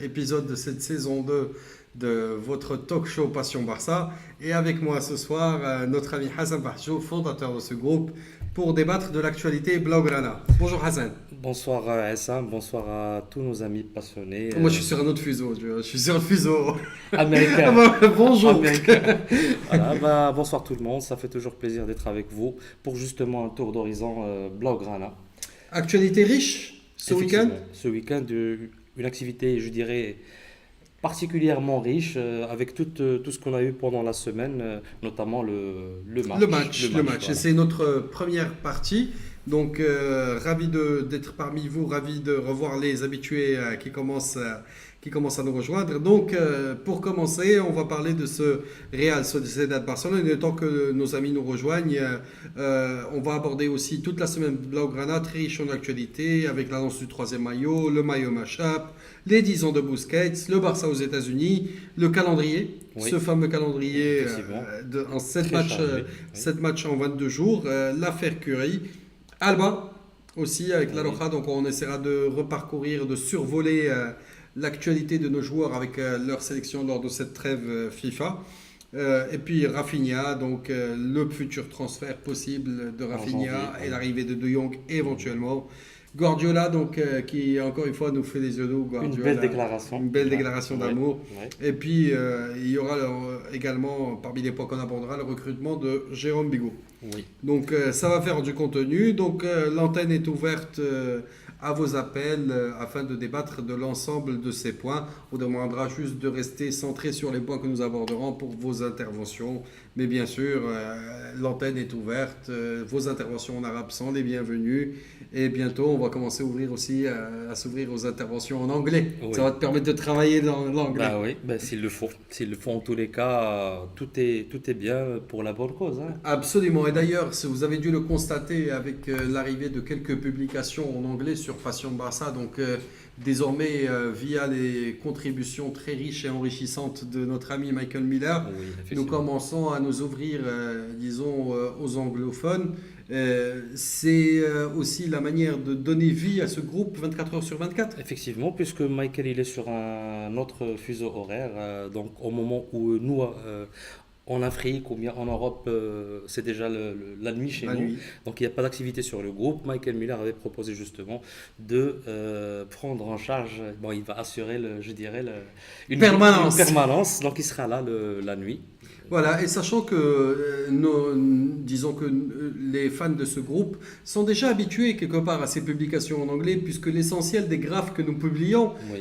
Épisode de cette saison 2 de votre talk show Passion Barça. Et avec moi ce soir, notre ami Hassan Bahchou, fondateur de ce groupe, pour débattre de l'actualité Blaugrana. Bonjour Hassan. Bonsoir Hassan, bonsoir à tous nos amis passionnés Moi je suis sur un autre fuseau, je suis sur le fuseau américains. Bonjour. Américains. Voilà, bonsoir tout le monde, ça fait toujours plaisir d'être avec vous pour justement un tour d'horizon Blaugrana. Actualité riche ce week-end. Effectivement, ce week-end, une activité, je dirais, particulièrement riche avec tout ce qu'on a eu pendant la semaine, notamment le match. Le match. Et Voilà. c'est notre première partie. Donc, ravi d'être parmi vous, ravi de revoir les habitués qui commencent à nous rejoindre. Donc, pour commencer, on va parler de ce Real Sociedad Barcelone. Et le temps que nos amis nous rejoignent, on va aborder aussi toute la semaine Blaugrana, très riche en actualité, avec l'annonce du troisième maillot, le maillot mashup, les 10 ans de Busquets, le Barça aux États-Unis, le calendrier, Oui, ce fameux calendrier effectivement, en 7 très matchs, chargé. Oui. 7 matchs en 22 jours, l'affaire Curie, Alba aussi avec la Oui. Roja, donc on essaiera de reparcourir, de survoler l'actualité de nos joueurs avec leur sélection lors de cette trêve FIFA. Et puis Rafinha, donc le futur transfert possible de En janvier, Rafinha et oui. l'arrivée de De Jong éventuellement. Guardiola, donc, qui encore une fois nous fait des yeux doux, Une belle Guardiola, déclaration. une belle Ouais. déclaration Ouais. d'amour. Ouais. Et puis il y aura également, parmi les points qu'on abordera, le recrutement de Jérôme Bigot. Oui. Donc ça va faire du contenu. Donc l'antenne est ouverte à vos appels afin de débattre de l'ensemble de ces points. On demandera juste de rester centré sur les points que nous aborderons pour vos interventions. Mais bien sûr, l'antenne est ouverte. Vos interventions en arabe sont les bienvenues. Et bientôt, on va commencer à ouvrir aussi à s'ouvrir aux interventions en anglais. Ça Oui. va te permettre de travailler dans l'anglais. Bah oui, bah s'il le faut. S'il le faut, en tous les cas, tout est bien pour la bonne cause, hein. Absolument. Et d'ailleurs, si vous avez dû le constater avec l'arrivée de quelques publications en anglais sur Passion Barça, donc désormais via les contributions très riches et enrichissantes de notre ami Michael Miller, Oui, nous effectivement. commençons à nous ouvrir, disons, aux anglophones. C'est aussi la manière de donner vie à ce groupe 24 heures sur 24. Effectivement, puisque Michael il est sur un autre fuseau horaire, donc au moment où nous, en Afrique ou bien en Europe, c'est déjà la nuit chez La nous, nuit. donc il n'y a pas d'activité sur le groupe. Michael Miller avait proposé justement de prendre en charge, bon, il va assurer, je dirais, une Permanence. permanence, donc il sera là la nuit. Voilà, et sachant que, disons que les fans de ce groupe sont déjà habitués quelque part à ces publications en anglais, puisque l'essentiel des graphes que nous publions Oui,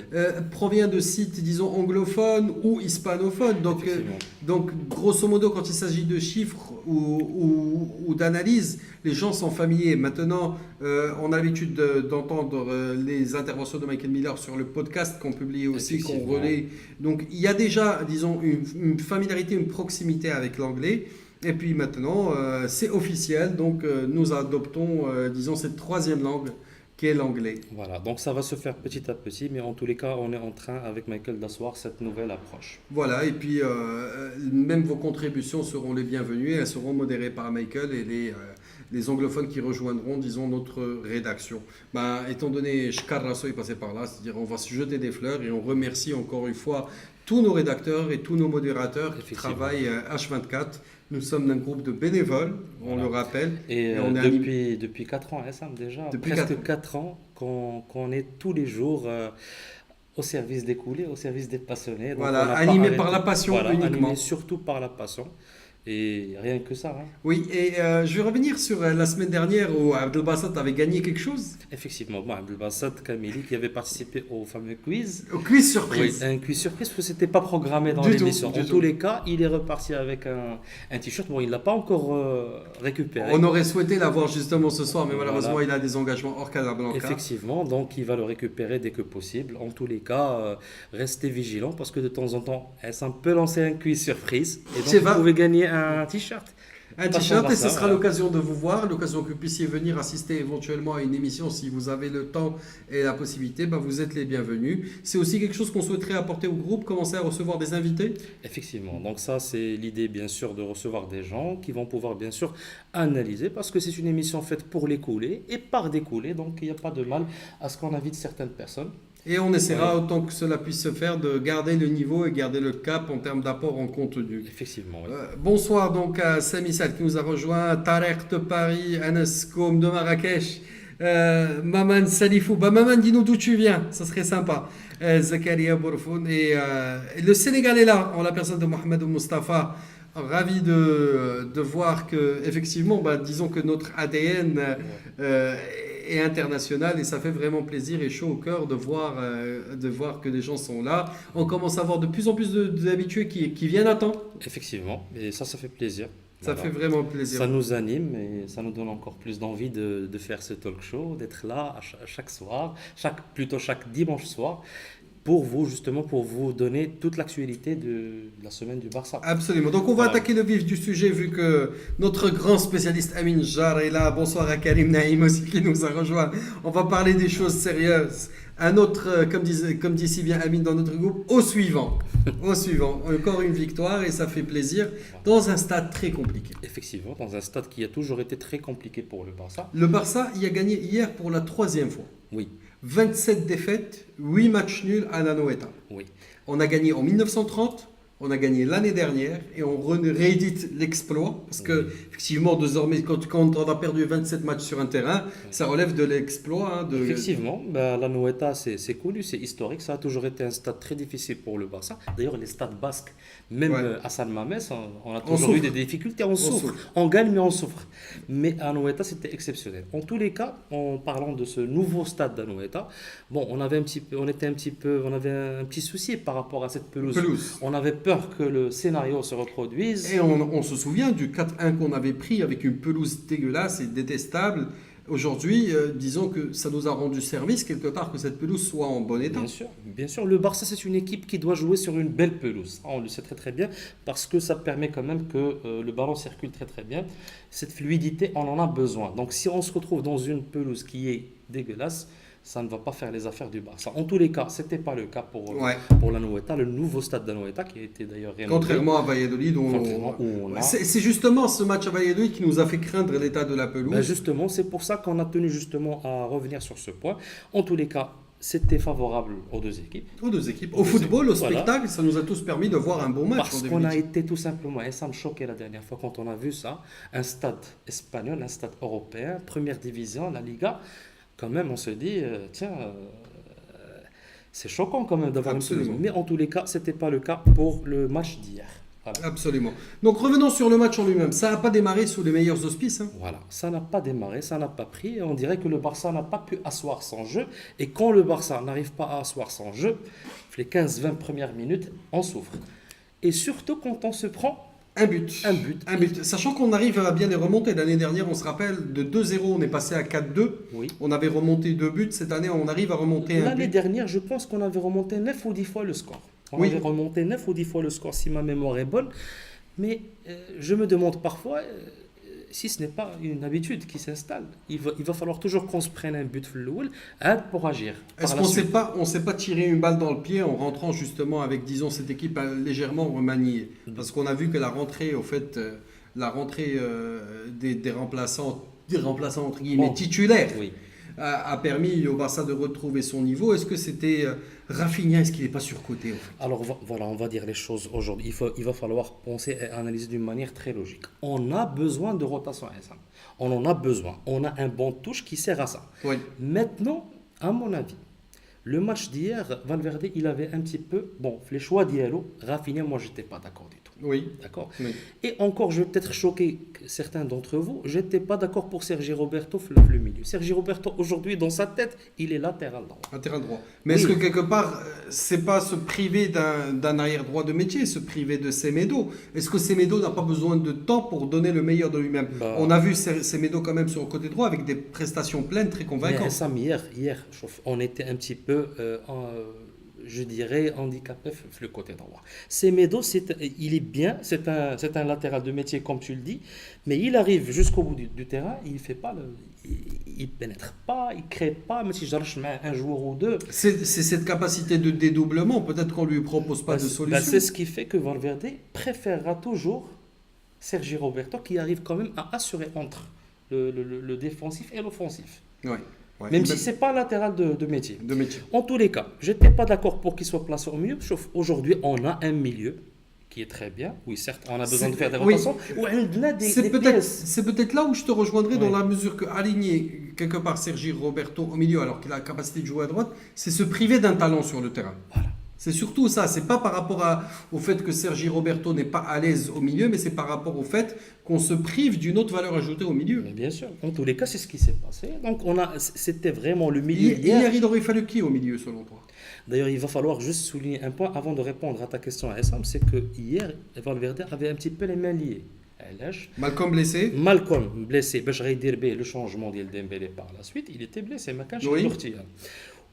provient de sites, disons, anglophones ou hispanophones. effectivement. Donc, grosso modo, quand il s'agit de chiffres ou d'analyses, les gens sont familiers. Maintenant, on a l'habitude d'entendre les interventions de Michael Miller sur le podcast qu'on publie aussi, qu'on Effectivement. relaie. Donc, il y a déjà, disons, une familiarité, une proximité avec l'anglais. Et puis maintenant, c'est officiel. Donc, nous adoptons, disons, cette troisième langue qui est l'anglais. Voilà, donc ça va se faire petit à petit, mais en tous les cas, on est en train avec Michael d'asseoir cette nouvelle approche. Voilà, et puis même vos contributions seront les bienvenues, elles seront modérées par Michael et les anglophones qui rejoindront, disons, notre rédaction. Ben, étant donné Shkarraso est passé par là, c'est-à-dire on va se jeter des fleurs et on remercie encore une fois tous nos rédacteurs et tous nos modérateurs qui Effectivement. travaillent H24. Nous sommes un groupe de bénévoles, on le Voilà. rappelle, Et et on est animé depuis 4 ans, hein, Sam, déjà, depuis 4 presque ans. 4 ans qu'on est tous les jours au service des coulées, au service des passionnés. Donc Voilà, on n'a pas animé par arrêté. la passion Voilà, animé uniquement. surtout par la passion. Et rien que ça, hein. Oui, et je vais revenir sur la semaine dernière où Abdelbassat avait gagné quelque chose. Effectivement, bon, Abdelbassat Kamili qui avait participé au fameux quiz. Au quiz Oui, surprise. un quiz surprise parce que c'était pas programmé dans Du tout, l'émission. du En tout. tous les cas, il est reparti avec un t-shirt. Bon, il l'a pas encore récupéré. On aurait souhaité l'avoir justement ce soir, mais malheureusement, Voilà. il a des engagements hors Casablanca. Effectivement, donc il va le récupérer dès que possible. En tous les cas, restez vigilants parce que de temps en temps, ça peut lancer un quiz surprise et donc C'est vous va. pouvez gagner un t-shirt. Un Passons t-shirt, par et ce ça, sera voilà. l'occasion de vous voir, l'occasion que vous puissiez venir assister éventuellement à une émission si vous avez le temps et la possibilité, ben vous êtes les bienvenus. C'est aussi quelque chose qu'on souhaiterait apporter au groupe, commencer à recevoir des invités. Effectivement, donc ça c'est l'idée bien sûr de recevoir des gens qui vont pouvoir bien sûr analyser parce que c'est une émission faite pour les coulées et par des coulées, donc il n'y a pas de mal à ce qu'on invite certaines personnes. Et on essaiera Oui, autant que cela puisse se faire de garder le niveau et garder le cap en termes d'apport en contenu. effectivement, oui. Bonsoir donc à Sami Sal qui nous a rejoint, Tarek de Paris, Anas Koum de Marrakech, Maman Salifou. Bah, Maman, dis-nous d'où tu viens, ça serait sympa. Zakaria Bourfoun et le Sénégal est là, en la personne de Mohamed Mustafa. Ravi de voir que, effectivement, bah, disons que notre ADN Ouais. euh, est international et ça fait vraiment plaisir et chaud au cœur de voir que les gens sont là. On commence à avoir de plus en plus d'habitués qui viennent à temps. Effectivement, et ça fait plaisir. Ça fait Voilà. vraiment plaisir. Ça nous anime et ça nous donne encore plus d'envie de faire ce talk show, d'être là chaque soir, plutôt chaque dimanche soir, pour vous, justement, pour vous donner toute l'actualité de la semaine du Barça. Absolument. Donc on va Voilà. attaquer le vif du sujet vu que notre grand spécialiste Amin Jar est là. Bonsoir à Karim Naïm aussi qui nous a rejoint. On va parler des choses sérieuses. Un autre, comme dit si bien Amin dans notre groupe, au suivant. Au suivant. Encore une victoire et ça fait plaisir dans un stade très compliqué. Effectivement, dans un stade qui a toujours été très compliqué pour le Barça. Le Barça y a gagné hier pour la troisième fois. Oui, 27 défaites, 8 matchs nuls à la Noeta. oui, On a gagné en 1930, on a gagné l'année dernière et on réédite l'exploit parce que oui. effectivement désormais quand on a perdu 27 matchs sur un terrain, ça relève de l'exploit. Effectivement, bah, la Noeta, c'est connu, c'est historique. Ça a toujours été un stade très difficile pour le Barça. D'ailleurs, les stades basques, même Ouais. à San Mamés, on a On toujours eu souffre. des difficultés, on On souffre. souffre. On gagne, mais on souffre. Mais à Noeta, c'était exceptionnel. En tous les cas, en parlant de ce nouveau stade d'Anoeta, bon, on avait on avait un petit souci par rapport à cette pelouse. Pelouse. On avait peur que le scénario se reproduise. Et on se souvient du 4-1 qu'on avait pris avec une pelouse dégueulasse et détestable. Aujourd'hui, disons que ça nous a rendu service quelque part que cette pelouse soit en bon état. Bien sûr, le Barça c'est une équipe qui doit jouer sur une belle pelouse. Ah, on le sait très très bien parce que ça permet quand même que le ballon circule très très bien. Cette fluidité, on en a besoin. Donc si on se retrouve dans une pelouse qui est dégueulasse, ça ne va pas faire les affaires du Barça. En tous les cas, ce n'était pas le cas Ouais. pour la Noeta, le nouveau stade d'Anoeta qui a été d'ailleurs rénové. Contrairement à Valladolid, Contrairement où on a... c'est justement ce match à Valladolid qui nous a fait craindre l'état de la pelouse. Ben justement, c'est pour ça qu'on a tenu justement à revenir sur ce point. En tous les cas, c'était favorable aux deux équipes. Aux deux équipes. Aux Au deux football, au équipes, voilà. spectacle, ça nous a tous permis de voir un bon match. Parce en qu'on a définitive. été tout simplement, et ça me choquait la dernière fois quand on a vu ça, un stade espagnol, un stade européen, première division, la Liga, quand même on se dit, tiens, c'est choquant quand même d'avoir une pelouse. Absolument. Mais en tous les cas, ce n'était pas le cas pour le match d'hier. Voilà. Absolument. Donc revenons sur le match en lui-même. Ça n'a pas démarré sous les meilleurs auspices. Hein. Voilà, ça n'a pas démarré, ça n'a pas pris. On dirait que le Barça n'a pas pu asseoir son jeu. Et quand le Barça n'arrive pas à asseoir son jeu, les 15-20 premières minutes, on souffre. Et surtout quand on se prend Un but. un but. Un but. Sachant qu'on arrive à bien les remonter. L'année dernière, on se rappelle, de 2-0, on est passé à 4-2. Oui. On avait remonté 2 buts. Cette année, on arrive à remonter un L'année but. dernière, je pense qu'on avait remonté 9 ou 10 fois le score. On Oui. avait remonté 9 ou 10 fois le score, si ma mémoire est bonne. Mais je me demande parfois si ce n'est pas une habitude qui s'installe. Il va falloir toujours qu'on se prenne un but pour agir. Est-ce par la qu'on suite. ne s'est pas tiré une balle dans le pied en rentrant justement avec, disons, cette équipe légèrement remaniée? Parce qu'on a vu que la rentrée, au fait, des remplaçants entre guillemets Bon. titulaires, Oui. a permis au Barça de retrouver son niveau. Est-ce que c'était Rafinha? Est-ce qu'il n'est pas surcoté, en fait? Alors voilà, on va dire les choses aujourd'hui. Il va falloir penser et analyser d'une manière très logique. On a besoin de rotation ensemble. On en a besoin. On a un bon touche qui sert à ça. Oui. Maintenant, à mon avis, le match d'hier, Valverde, il avait un petit peu... Bon, les choix d'Iello, Rafinha, moi, je n'étais pas d'accord du tout. Oui. D'accord. Oui. Et encore, je vais peut-être choquer certains d'entre vous, je n'étais pas d'accord pour Sergi Roberto, le milieu. Sergi Roberto, aujourd'hui, dans sa tête, il est latéral droit. Un terrain droit. Mais Oui. est-ce que quelque part, c'est pas se priver d'un arrière droit de métier, se priver de Semedo? Est-ce que Semedo n'a pas besoin de temps pour donner le meilleur de lui-même? Bah. On a vu Semedo quand même sur le côté droit avec des prestations pleines très Mais convaincantes. Sam, hier, on était un petit peu, je dirais, handicapé sur le côté droit. Semedo, il est bien, c'est un latéral de métier, comme tu le dis, mais il arrive jusqu'au bout du terrain, il fait pas il pénètre pas, il crée pas, même si j'arrache un joueur ou deux. C'est cette capacité de dédoublement. Peut-être qu'on lui propose pas de solution. C'est ce qui fait que Valverde préférera toujours Sergi Roberto qui arrive quand même à assurer entre le défensif et l'offensif. Ouais. Ouais, Même si c'est pas un latéral de métier. de métier. En tous les cas, je n'étais pas d'accord pour qu'il soit placé au milieu, sauf aujourd'hui, on a un milieu qui est très bien. Oui, certes, on a besoin de faire des Oui. rotations. Ou on a C'est des peut-être, pièces. c'est peut-être là où je te rejoindrai dans Oui. la mesure que aligner quelque part Sergi Roberto au milieu alors qu'il a la capacité de jouer à droite, c'est se priver d'un talent sur le terrain. Voilà. C'est surtout ça, c'est pas par rapport au fait que Sergi Roberto n'est pas à l'aise au milieu, mais c'est par rapport au fait qu'on se prive d'une autre valeur ajoutée au milieu. Mais bien sûr, en tous les cas, c'est ce qui s'est passé. Donc, c'était vraiment le milieu hier. Hier, il aurait fallu qui au milieu selon toi? D'ailleurs, il va falloir juste souligner un point avant de répondre à ta question, Essam, c'est que hier, Valverde avait un petit peu les mains liées. Malcolm blessé? Malcolm blessé, باش غيدير به le changement de Dembélé par la suite, il était blessé, ما كانش Oui. يدورتي.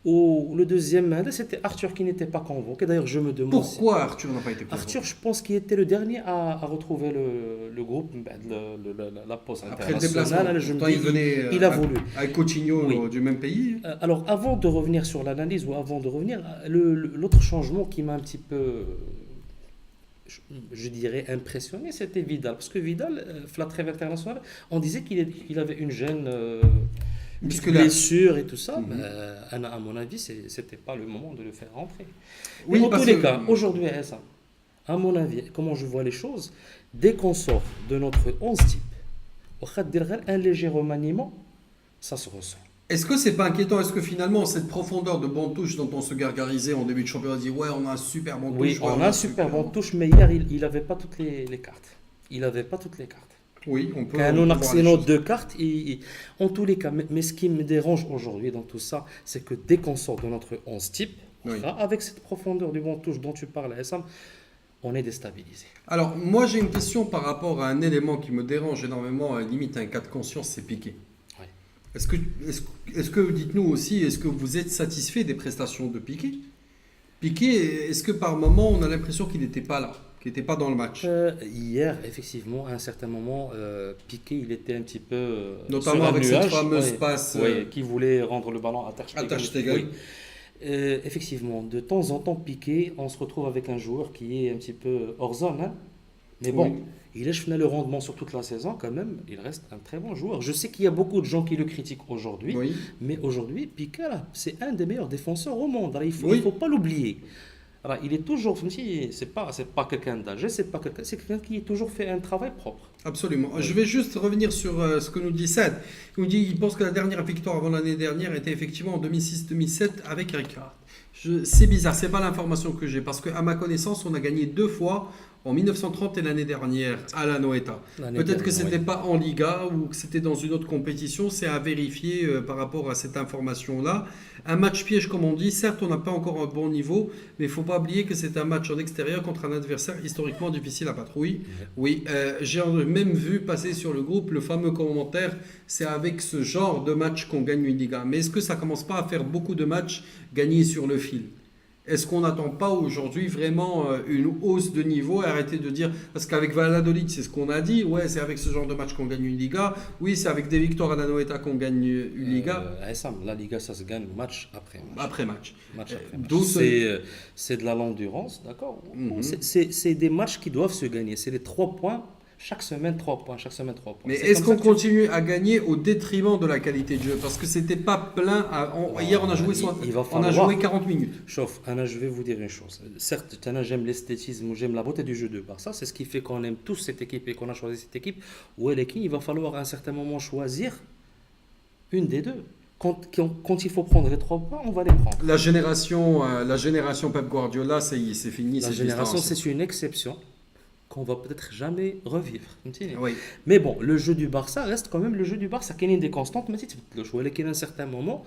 Ou le deuxième, c'était Arthur qui n'était pas convoqué. D'ailleurs, je me demande Pourquoi Arthur n'a pas été convoqué? Arthur, je pense qu'il était le dernier à retrouver le groupe, la pause Après le déplacement, internationale. Je me pourtant, dis, il venait il a voulu. avec Coutinho Oui. du même pays. Alors, avant de revenir sur l'analyse ou avant de revenir, l'autre changement qui m'a un petit peu, je dirais, impressionné, c'était Vidal. Parce que Vidal, la trêve internationale, on disait qu'il avait une gêne, une petite Musculaire. blessure et tout ça. Mhm. À mon avis, c'était pas le moment de le faire rentrer. Oui, Mais en parce tous les que- cas, aujourd'hui, ça, à mon avis, comment je vois les choses, dès qu'on sort de notre 11 type, au khad un léger remaniement, ça se ressent. Est-ce que c'est pas inquiétant? Est-ce que finalement, cette profondeur de banc de touche dont on se gargarisait en début de championnat, on dit ouais, on a un super banc de Oui, touche. ouais, on a un super bon banc. touche, mais hier, il n'avait pas toutes les cartes. Il n'avait pas toutes les cartes. Oui, on peut. Quand on on peut a voir les nos choses. deux cartes, en tous les cas, mais ce qui me dérange aujourd'hui dans tout ça, c'est que dès qu'on sort de notre 11 type, Oui. avec cette profondeur du banc de touche dont tu parles, Essam, on est déstabilisé. Alors, moi, j'ai une question par rapport à un élément qui me dérange énormément, à la limite un cas de conscience, c'est Piqué. Ouais. Est-ce que dites-nous aussi, est-ce que vous êtes satisfait des prestations de Piqué? Piqué, est-ce que par moment, on a l'impression qu'il n'était pas là, qu'il n'était pas dans le match? Hier, effectivement, à un certain moment, Piqué, il était un petit peu Notamment sur un avec nuage, cette fameuse ouais, passe, ouais, qui voulait rendre le ballon à Ter Stegen. à Ter Stegen. Oui. Effectivement, de temps en temps, Piqué, on se retrouve avec un joueur qui est un petit peu hors zone, hein. Mais bon, Oui. il est le rendement sur toute la saison quand même. Il reste un très bon joueur. Je sais qu'il y a beaucoup de gens qui le critiquent aujourd'hui, Oui. mais aujourd'hui, Piqué, là, c'est un des meilleurs défenseurs au monde. Alors, Oui. il faut pas l'oublier. Alors, il est toujours, c'est pas quelqu'un d'âgé, c'est quelqu'un qui a toujours fait un travail propre. Absolument. Je vais juste revenir sur ce que nous dit Sad. Il nous dit il pense que la dernière victoire avant l'année dernière était effectivement en 2006-2007 avec Rijkaard. C'est bizarre, c'est pas l'information que j'ai parce qu'à ma connaissance, on a gagné 2 fois en 1930 et l'année dernière à la Noeta. L'année Peut-être que dernière, c'était pas en Liga ou que c'était dans une autre compétition, c'est à vérifier par rapport à cette information-là. Un match piège comme on dit, certes on n'a pas encore un bon niveau, mais il faut pas oublier que c'est un match en extérieur contre un adversaire historiquement difficile à battre. Oui, oui, j'ai même vu passer sur le groupe le fameux commentaire, c'est avec ce genre de match qu'on gagne une Liga. Mais est-ce que ça commence pas à faire beaucoup de matchs gagnés sur le fil? Est-ce qu'on n'attend pas aujourd'hui vraiment une hausse de niveau et arrêter de dire, parce qu'avec Valladolid, c'est ce qu'on a dit, ouais, c'est avec ce genre de match qu'on gagne une Liga, oui, c'est avec des victoires à la Noeta qu'on gagne une Liga, Essam, la Liga, ça se gagne match après match. après match. Match après match. D'où ce- C'est de la l'endurance, d'accord. Mhm. C'est des matchs qui doivent se gagner. C'est les 3 points. Chaque semaine, 3 points. Chaque semaine, 3 points. Mais C'est est-ce comme qu'on ça que continue à gagner au détriment de la qualité de jeu? Parce que c'était pas plein. Hier, on a joué, Il va on a falloir- joué 40 minutes. Chauffe, Anna, je vais vous dire une chose. Certes, Anna, j'aime l'esthétisme, j'aime la beauté du jeu de Barça. C'est ce qui fait qu'on aime tous cette équipe et qu'on a choisi cette équipe. Oueleki, il va falloir à un certain moment choisir une des deux. Quand il faut prendre les 3 points, on va les prendre. La génération Pep Guardiola, c'est fini. La cette génération, distance. c'est une exception qu'on va peut-être jamais revivre. Oui. Mais bon, le jeu du Barça reste quand même le jeu du Barça. Il y a des constantes, mais le choix, à un certain moment,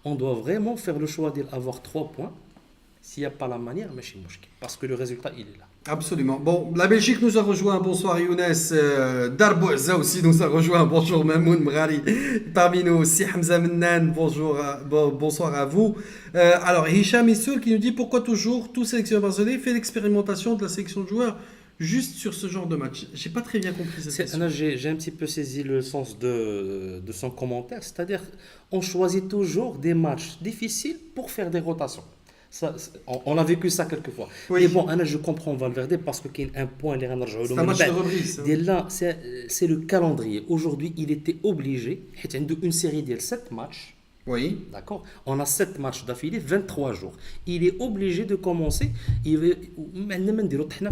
on doit vraiment faire le choix d'avoir 3 points. S'il n'y a pas la manière, mais chez Mouchki. Parce que le résultat, il est là. Absolument. Bon, la Belgique nous a rejoint. Bonsoir Younes. Darbouza aussi nous a rejoint. Bonjour Mamoun Mrari. Parmi nous, Si Hamza Mennan. Bonsoir à vous. Alors, Hicham Issoul qui nous dit pourquoi toujours tout sélectionneur barcelonais fait l'expérimentation de la sélection de joueurs juste sur ce genre de match. J'ai pas très bien compris cette question. Anna, j'ai un petit peu saisi le sens de son commentaire. C'est-à-dire, on choisit toujours des matchs difficiles pour faire des rotations. On a vécu ça quelquefois. Oui. Mais bon, Anna, je comprends Valverde parce qu'il y a un point, les C'est un match de reprise. Dès là, c'est le calendrier. Aujourd'hui, il était obligé, il y a une série de 7 matchs. Oui, D'accord? On a 7 matchs d'affilée, 23 jours. Il est obligé de commencer. Il va, même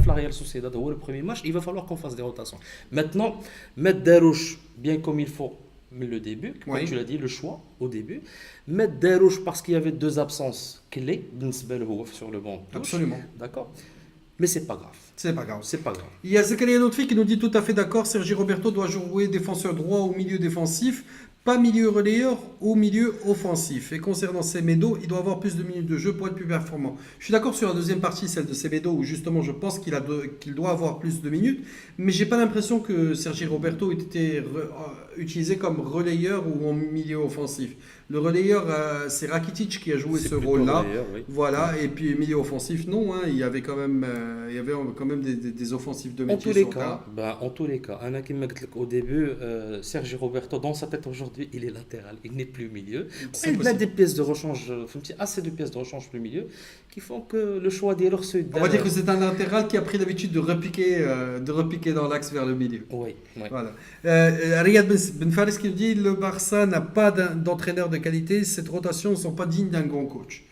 la Real Sociedad, le premier match, il va falloir qu'on fasse des rotations. Maintenant, mettre Darouche bien comme il faut, mais le début, comme oui, tu l'as dit, le choix au début. Mettre Darouche parce qu'il y avait 2 absences clés, sur le banc de touche. absolument. D'accord? Mais c'est pas grave. C'est pas grave. C'est pas grave. Il y a Zakaria Lotfi qui nous dit tout à fait d'accord, Sergi Roberto doit jouer défenseur droit au milieu défensif, pas milieu relayeur au milieu offensif. Et concernant Semedo, il doit avoir plus de minutes de jeu pour être plus performant. Je suis d'accord sur la deuxième partie, celle de Semedo, où justement je pense qu'il doit avoir plus de minutes, mais j'ai pas l'impression que Sergi Roberto ait été utilisé comme relayeur ou en milieu offensif. Le relayeur, c'est Rakitic qui a joué C'est ce plutôt rôle-là. relayeur, oui. Voilà, et puis milieu offensif, non, hein, il y avait quand même des offensifs de En métier tous les sur le terrain. cas, en tous les cas, Anna qui m'a dit au début, Sergio Roberto, dans sa tête aujourd'hui, il est latéral, il n'est plus milieu. C'est Il a possible. des pièces de rechange, assez de pièces de rechange plus milieu, qui font que le choix des leurs On va dire que c'est un latéral qui a pris l'habitude de repiquer dans l'axe vers le milieu. Oui, oui. Voilà. Riyad Ben Faris qui nous dit le Barça n'a pas d'entraîneur de qualité, cette rotation ne sont pas dignes d'un grand coach.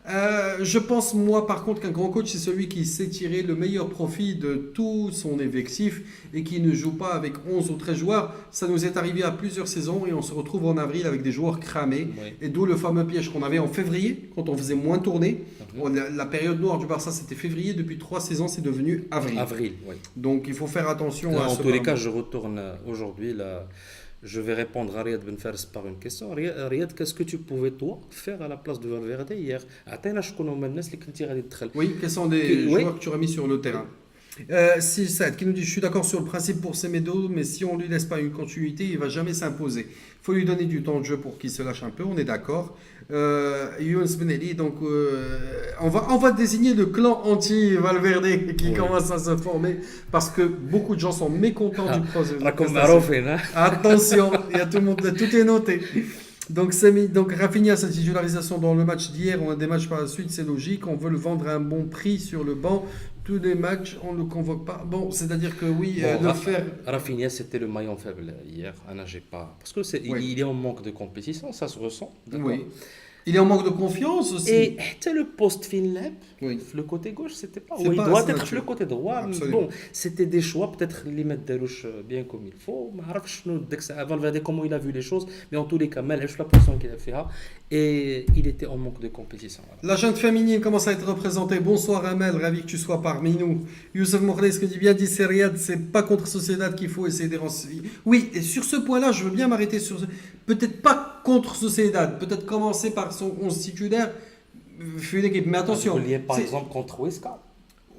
Je pense, moi, par contre, qu'un grand coach, c'est celui qui sait tirer le meilleur profit de tout son effectif et qui ne joue pas avec 11 ou 13 joueurs. Ça nous est arrivé à plusieurs saisons et on se retrouve en avril avec des joueurs cramés. Oui. Et d'où le fameux piège qu'on avait en février, quand on faisait moins tourner. Mhm. La période noire du Barça, c'était février. Depuis 3 saisons, c'est devenu avril. Avril, oui. Donc, il faut faire attention à En ce tous les paramètre. cas, je retourne aujourd'hui là. Je vais répondre à Riyad Ben Faris par une question. Riyad, qu'est-ce que tu pouvais toi faire à la place de Valverde hier? عطينا شكون هما الناس اللي كنتي غادي تدخل. Oui, quels sont les Oui. joueurs que tu aurais mis sur le terrain? Si Saad qui nous dit je suis d'accord sur le principe pour Semedo, mais si on lui laisse pas une continuité, il va jamais s'imposer. Il faut lui donner du temps de jeu pour qu'il se lâche un peu, on est d'accord. Younes Benelli, donc on va désigner le clan anti-Valverde qui Oui. commence à se former parce que beaucoup de gens sont mécontents du procès. راكم معروفين ها. Attention, il y a tout le monde, tout est noté. Donc Rafinha, sa titularisation dans le match d'hier, on a des matchs par la suite, c'est logique. On veut le vendre à un bon prix sur le banc. Tous les matchs, on ne le convoque pas. Bon, c'est-à-dire que oui, Bon, le faire. Rafinha, c'était le maillon faible hier. Anna, j'ai pas. Parce que Oui. il est en manque de compétition, ça se ressent. d'accord. Oui. Il est en manque de confiance aussi. Et tu le poste Finlep, Oui. le côté gauche, c'était pas. C'est Oui, il pas doit assez être naturel. le côté droit. Mais Absolument. bon, c'était des choix, peut-être les mettre Derouche bien comme il faut. Mais Valverde, comment il a vu les choses. Mais en tous les cas, Malèche, la position qu'il a fait. Et il était en manque de compétition. Voilà. La jeune féminine commence à être représentée. Bonsoir Amel, ravi que tu sois parmi nous. Youssef Mokhles, ce que dit bien dit c'est Riyad, c'est pas contre Sociedad qu'il faut essayer de renseigner. Oui, et sur ce point-là, je veux bien m'arrêter sur. Peut-être pas contre Sociedad, peut-être commencer par son 11 titulaire. Fut une équipe, mais attention. Vous vouliez, par c'est- exemple, contre Huesca.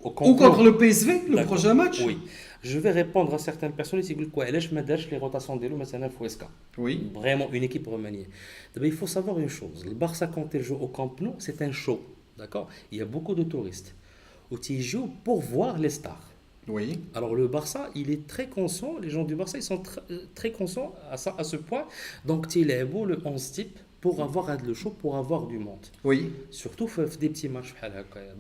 Ou contre le PSV, le D'accord. prochain match. Oui. Je vais répondre à certaines personnes qui disent quoi je me les rotations de l'eau, mais c'est un Huesca. Oui. Vraiment une équipe remaniée. D'abord, il faut savoir une chose. Le Barça, quand il joue au Camp Nou, c'est un show. D'accord? Il y a beaucoup de touristes. Où ils jouent pour voir les stars. Oui. Alors le Barça, il est très conscient, les gens du Barça, ils sont très conscients à ce point. Donc il est beau le 11 type pour avoir le show, pour avoir du monde. Oui. Surtout fait des petits matchs.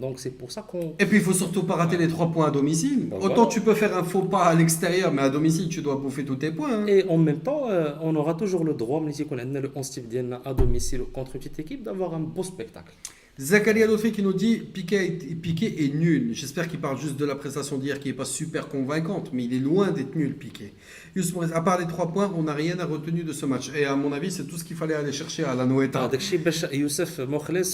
Donc c'est pour ça qu'on... Et puis il faut surtout pas rater les 3 points à domicile. Ben Autant voilà. tu peux faire un faux pas à l'extérieur, mais à domicile tu dois bouffer tous tes points. Hein. Et en même temps, on aura toujours le droit, même si on a le 11 type à domicile contre une petite équipe, d'avoir un beau spectacle. Zakaria Lotfi qui nous dit Piqué est nul. J'espère qu'il parle juste de la prestation d'hier qui n'est pas super convaincante, mais il est loin d'être nul, Piqué. Juste à part les 3 points, on n'a rien à retenir de ce match. Et à mon avis, c'est tout ce qu'il fallait aller chercher à la Noeta. هذاك الشيء باش Youssef Mokhles,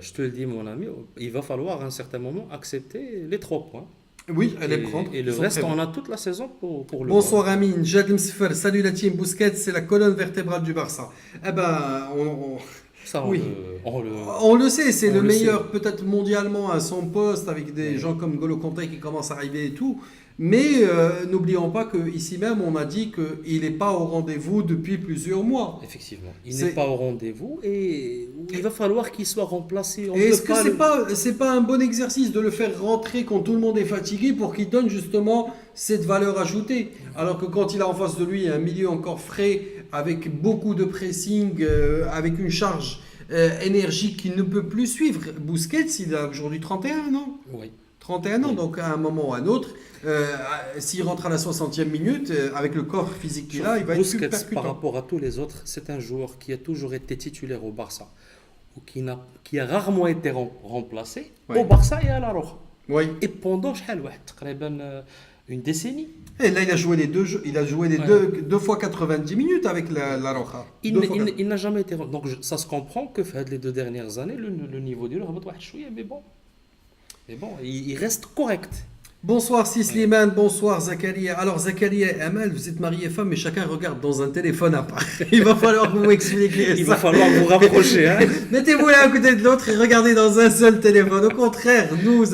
je te le dis mon ami, il va falloir à un certain moment accepter les 3 points. Oui, elle est prendre. Et le Ils sont reste, très bons. on a toute la saison pour le Bonsoir Amine, Jad Msfer, salut la team Busquets, c'est la colonne vertébrale du Barça. Eh ben, Ça, oui. on le... On le sait, c'est On le le meilleur peut-être mondialement à son poste avec des Oui. gens comme Golo Kanté qui commencent à arriver et tout. Mais n'oublions pas qu'ici même, on a dit qu'il n'est pas au rendez-vous depuis plusieurs mois. Effectivement, il C'est- n'est pas au rendez-vous et il va falloir qu'il soit remplacé. On Et peut est-ce que pas c'est pas un bon exercice de le faire rentrer quand tout le monde est fatigué pour qu'il donne justement cette valeur ajoutée? Alors que quand il a en face de lui un milieu encore frais, avec beaucoup de pressing, avec une charge énergique qu'il ne peut plus suivre. Busquets, il a aujourd'hui 31, non? Oui, 31 ans, Oui. donc à un moment ou à un autre, s'il rentre à la 60e minute, avec le corps physique qu'il a, il va être plus Busquets, par percutant. rapport à tous les autres, c'est un joueur qui a toujours été titulaire au Barça, ou qui a rarement été remplacé Ouais. au Barça et à la Roja. Oui. Et pendant شحال واحد تقريبا une décennie. Et là, il a joué les deux, il a joué les Ouais. deux fois 90 minutes avec la Roja. Il, Deux n- fois il n- 80. il n'a jamais été. Donc ça se comprend que les 2 dernières années, le niveau du هبط واحد شوية, mais bon. Mais bon, il reste correct. Bonsoir Sisliman, bonsoir Zakaria. Alors Zakaria et Amal, vous êtes mariés et femmes, mais chacun regarde dans un téléphone à part. Il va falloir vous expliquer Il ça. va falloir vous rapprocher. Hein. Mettez-vous l'un à côté de l'autre et regardez dans un seul téléphone. Au contraire, nous,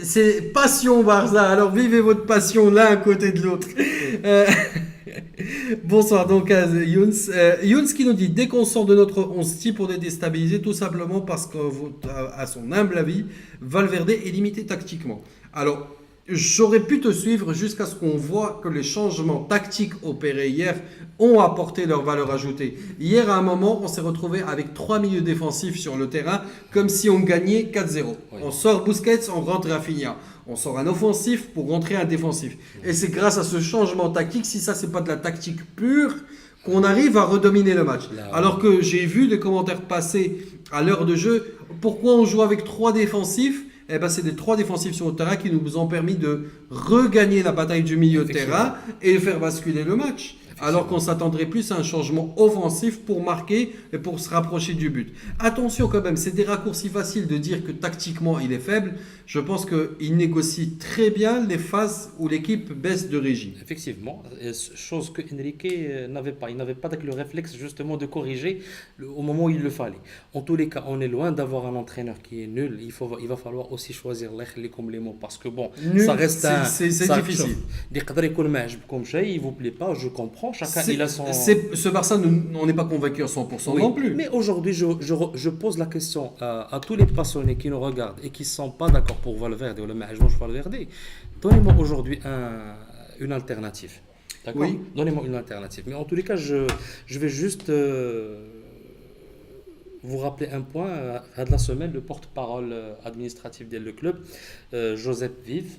c'est passion Barça. Alors vivez votre passion l'un à côté de l'autre. Euh, Bonsoir donc à Younes. Younes qui nous dit dès qu'on sort de notre 11 type pour les déstabiliser, tout simplement parce qu'à son humble avis, Valverde est limité tactiquement. Alors, j'aurais pu te suivre jusqu'à ce qu'on voit que les changements tactiques opérés hier ont apporté leur valeur ajoutée. Hier, à un moment, on s'est retrouvé avec 3 milieux défensifs sur le terrain, comme si on gagnait 4-0. Oui. On sort Busquets, on rentre Rafinha. On sort un offensif pour rentrer un défensif. Et c'est grâce à ce changement tactique, si ça c'est pas de la tactique pure, qu'on arrive à redominer le match. Là, Alors que j'ai vu des commentaires passer à l'heure de jeu, pourquoi on joue avec 3 défensifs? Eh ben, c'est des 3 défensifs sur le terrain qui nous ont permis de regagner la bataille du milieu de terrain et faire basculer le match. Alors qu'on s'attendrait plus à un changement offensif pour marquer et pour se rapprocher du but. Attention quand même, c'est des raccourcis faciles de dire que tactiquement il est faible. Je pense qu'il négocie très bien les phases où l'équipe baisse de régime. Effectivement, chose que Enrique n'avait pas. Il n'avait pas le réflexe justement de corriger au moment où il le fallait. En tous les cas, on est loin d'avoir un entraîneur qui est nul. Il va falloir aussi choisir les compléments parce que bon, Nul, ça reste un. c'est ça- difficile. Des cadres يكون ما عجبكم شيء, il vous plaît pas, je comprends. Chacun il a son. Ce Barça, on n'est pas convaincu à 100% Oui. non plus. Mais aujourd'hui, je pose la question à tous les passionnés qui nous regardent et qui ne sont pas d'accord pour Valverde ou le match Valverde. Donnez-moi aujourd'hui une alternative. D'accord. Oui. Donnez-moi une alternative. Mais en tous les cas, je vais juste vous rappeler un point. De la semaine, le porte-parole administratif du club, Joseph Vive,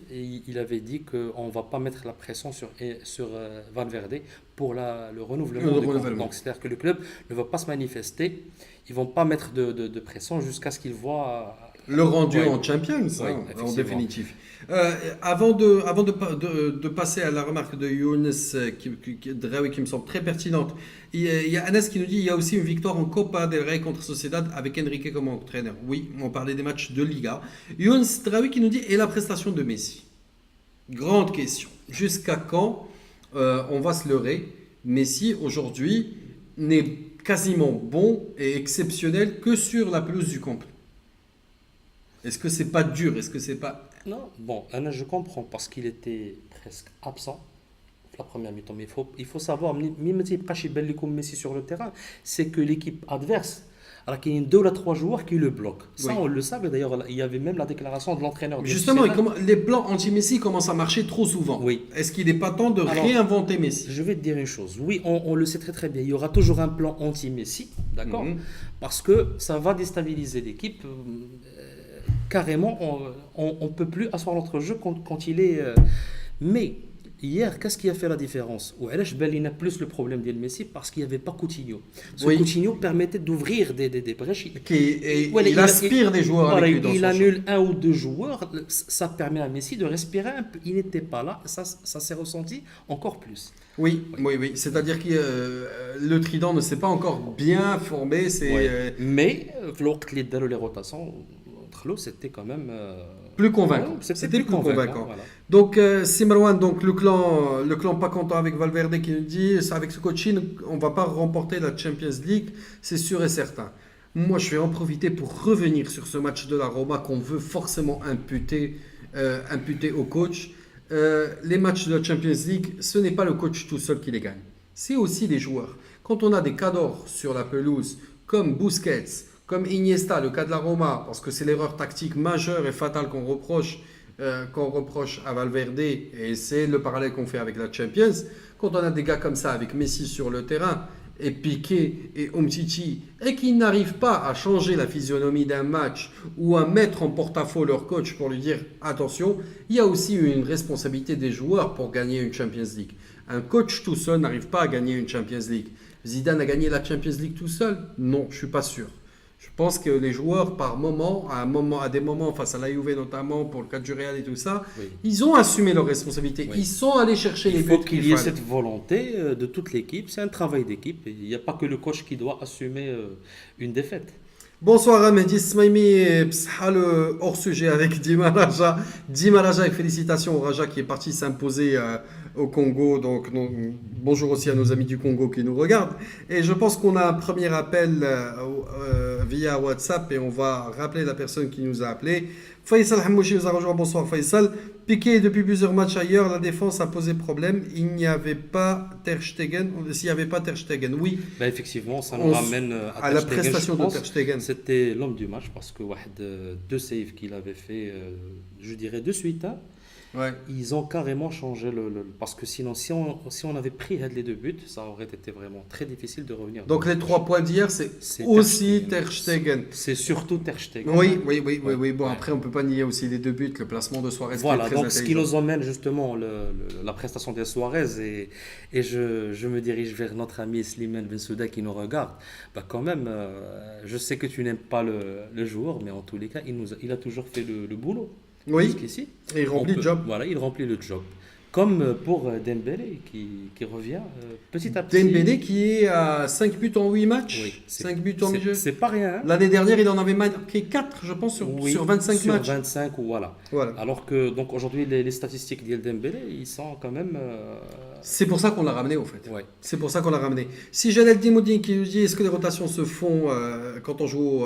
il avait dit qu'on ne va pas mettre la pression sur Valverde pour le renouvellement du contrat. Donc, c'est-à-dire que le club ne va pas se manifester. Ils ne vont pas mettre de pression jusqu'à ce qu'ils voient le rendu Ouais. en Champions, Ouais, en effectivement. définitif. Avant de passer à la remarque de Younes Draoui qui me semble très pertinente, il y a Anas qui nous dit il y a aussi une victoire en Copa del Rey contre Sociedad avec Enrique comme entraîneur. Oui, on parlait des matchs de Liga. Younes Draoui qui nous dit et la prestation de Messi. Grande question. Jusqu'à quand on va se leurrer? Messi aujourd'hui n'est quasiment bon et exceptionnel que sur la pelouse du camp. Est-ce que c'est pas dur? Est-ce que c'est pas... Non, bon, Anna, je comprends parce qu'il était presque absent la première mi-temps. Mais il faut savoir, même si Messi sur le terrain, c'est que l'équipe adverse, alors qu'il y a 2 ou 3 joueurs qui le bloquent. Ça, Oui. on le savait d'ailleurs. Il y avait même la déclaration de l'entraîneur. Justement, les plans anti-Messi commencent à marcher trop souvent. Oui. Est-ce qu'il n'est pas temps de Alors, réinventer Messi? Je vais te dire une chose. Oui, on le sait très très bien. Il y aura toujours un plan anti-Messi, d'accord? Mhm. Parce que ça va déstabiliser l'équipe. Carrément, on ne peut plus asseoir notre jeu quand il est... Mais hier, qu'est-ce qui a fait la différence? Il a plus le problème de Messi parce qu'il n'y avait pas Coutinho. Oui. Coutinho permettait d'ouvrir des brèches. Il aspire des joueurs Voilà, avec lui dans il son annule 1 ou 2 joueurs. Ça permet à Messi de respirer un peu. Il n'était pas là. Ça s'est ressenti encore plus. Oui, oui, oui. C'est-à-dire que le trident ne s'est pas encore bien formé. C'est Ouais. Mais, les rotations, c'était quand même... plus convaincant. Ouais, C'était plus convaincant. voilà. Donc, c'est Marouane, donc le clan pas content avec Valverde qui nous dit avec ce coaching, on ne va pas remporter la Champions League, c'est sûr et certain. Moi, je vais en profiter pour revenir sur ce match de la Roma qu'on veut forcément imputer au coach. Les matchs de la Champions League, ce n'est pas le coach tout seul qui les gagne. C'est aussi les joueurs. Quand on a des cadors sur la pelouse, comme Busquets, comme Iniesta, le cas de la Roma, parce que c'est l'erreur tactique majeure et fatale qu'on reproche à Valverde, et c'est le parallèle qu'on fait avec la Champions, quand on a des gars comme ça avec Messi sur le terrain, et Piqué et Umtiti et qui n'arrivent pas à changer la physionomie d'un match ou à mettre en porte-à-faux leur coach pour lui dire attention, il y a aussi une responsabilité des joueurs pour gagner une Champions League. Un coach tout seul n'arrive pas à gagner une Champions League. Zidane a gagné la Champions League tout seul? Non, je suis pas sûr. Je pense que les joueurs, à des moments, face à la Juve notamment, pour le cas du Real et tout ça, Oui. ils ont assumé leurs responsabilités. Oui. Ils sont allés chercher les Il faut buts qu'il qu'il y ait fallait. cette volonté de toute l'équipe. C'est un travail d'équipe. Il n'y a pas que le coach qui doit assumer une défaite. Bonsoir Ahmed Smaimi, le hors-sujet avec Dima Raja. Dima Raja, et félicitations au Raja qui est parti s'imposer au Congo. Donc, bonjour aussi à nos amis du Congo qui nous regardent. Et je pense qu'on a un premier appel via WhatsApp et on va rappeler la personne qui nous a appelé. Faisal Hamouchi nous a rejoint. Bonsoir Faisal. Piqué depuis plusieurs matchs ailleurs, la défense a posé problème. Il n'y avait pas Ter Stegen. S'il n'y avait pas Ter Stegen, oui. Ben effectivement, ça On nous s- ramène à Ter la Stegen, prestation je de pense. Ter Stegen. C'était l'homme du match parce que deux saves qu'il avait fait, je dirais de suite, hein. Ouais. Ils ont carrément changé parce que sinon, si on avait pris les deux buts, ça aurait été vraiment très difficile de revenir. Donc les 3 points d'hier, c'est C'est aussi Ter Ter Stegen. C'est surtout Ter Stegen. Oui. Bon, Ouais. après, on ne peut pas nier aussi les 2 buts, le placement de Suarez qui est Voilà, très donc ce qui intelligent. nous emmène justement la prestation de Suarez et je me dirige vers notre ami Slimane Bensouda qui nous regarde. Bah quand même, je sais que tu n'aimes pas le joueur, mais en tous les cas, il a toujours fait le boulot Oui, jusqu'ici. et il remplit le job. Voilà, il remplit le job. Comme pour Dembélé qui revient petit à petit. Dembélé qui est à 5 buts en 8 matchs. Oui, 5 buts en jeu. c'est pas rien, hein. L'année dernière, il en avait marqué 4, je pense, Oui, sur 25 sur matchs. 25 ou voilà. Voilà. Alors que donc aujourd'hui les statistiques d'El Dembélé, ils sont quand même C'est pour ça qu'on l'a ramené, au fait. ouais. C'est pour ça qu'on l'a ramené. Si Janel Dimoudine qui nous dit est-ce que les rotations se font quand on joue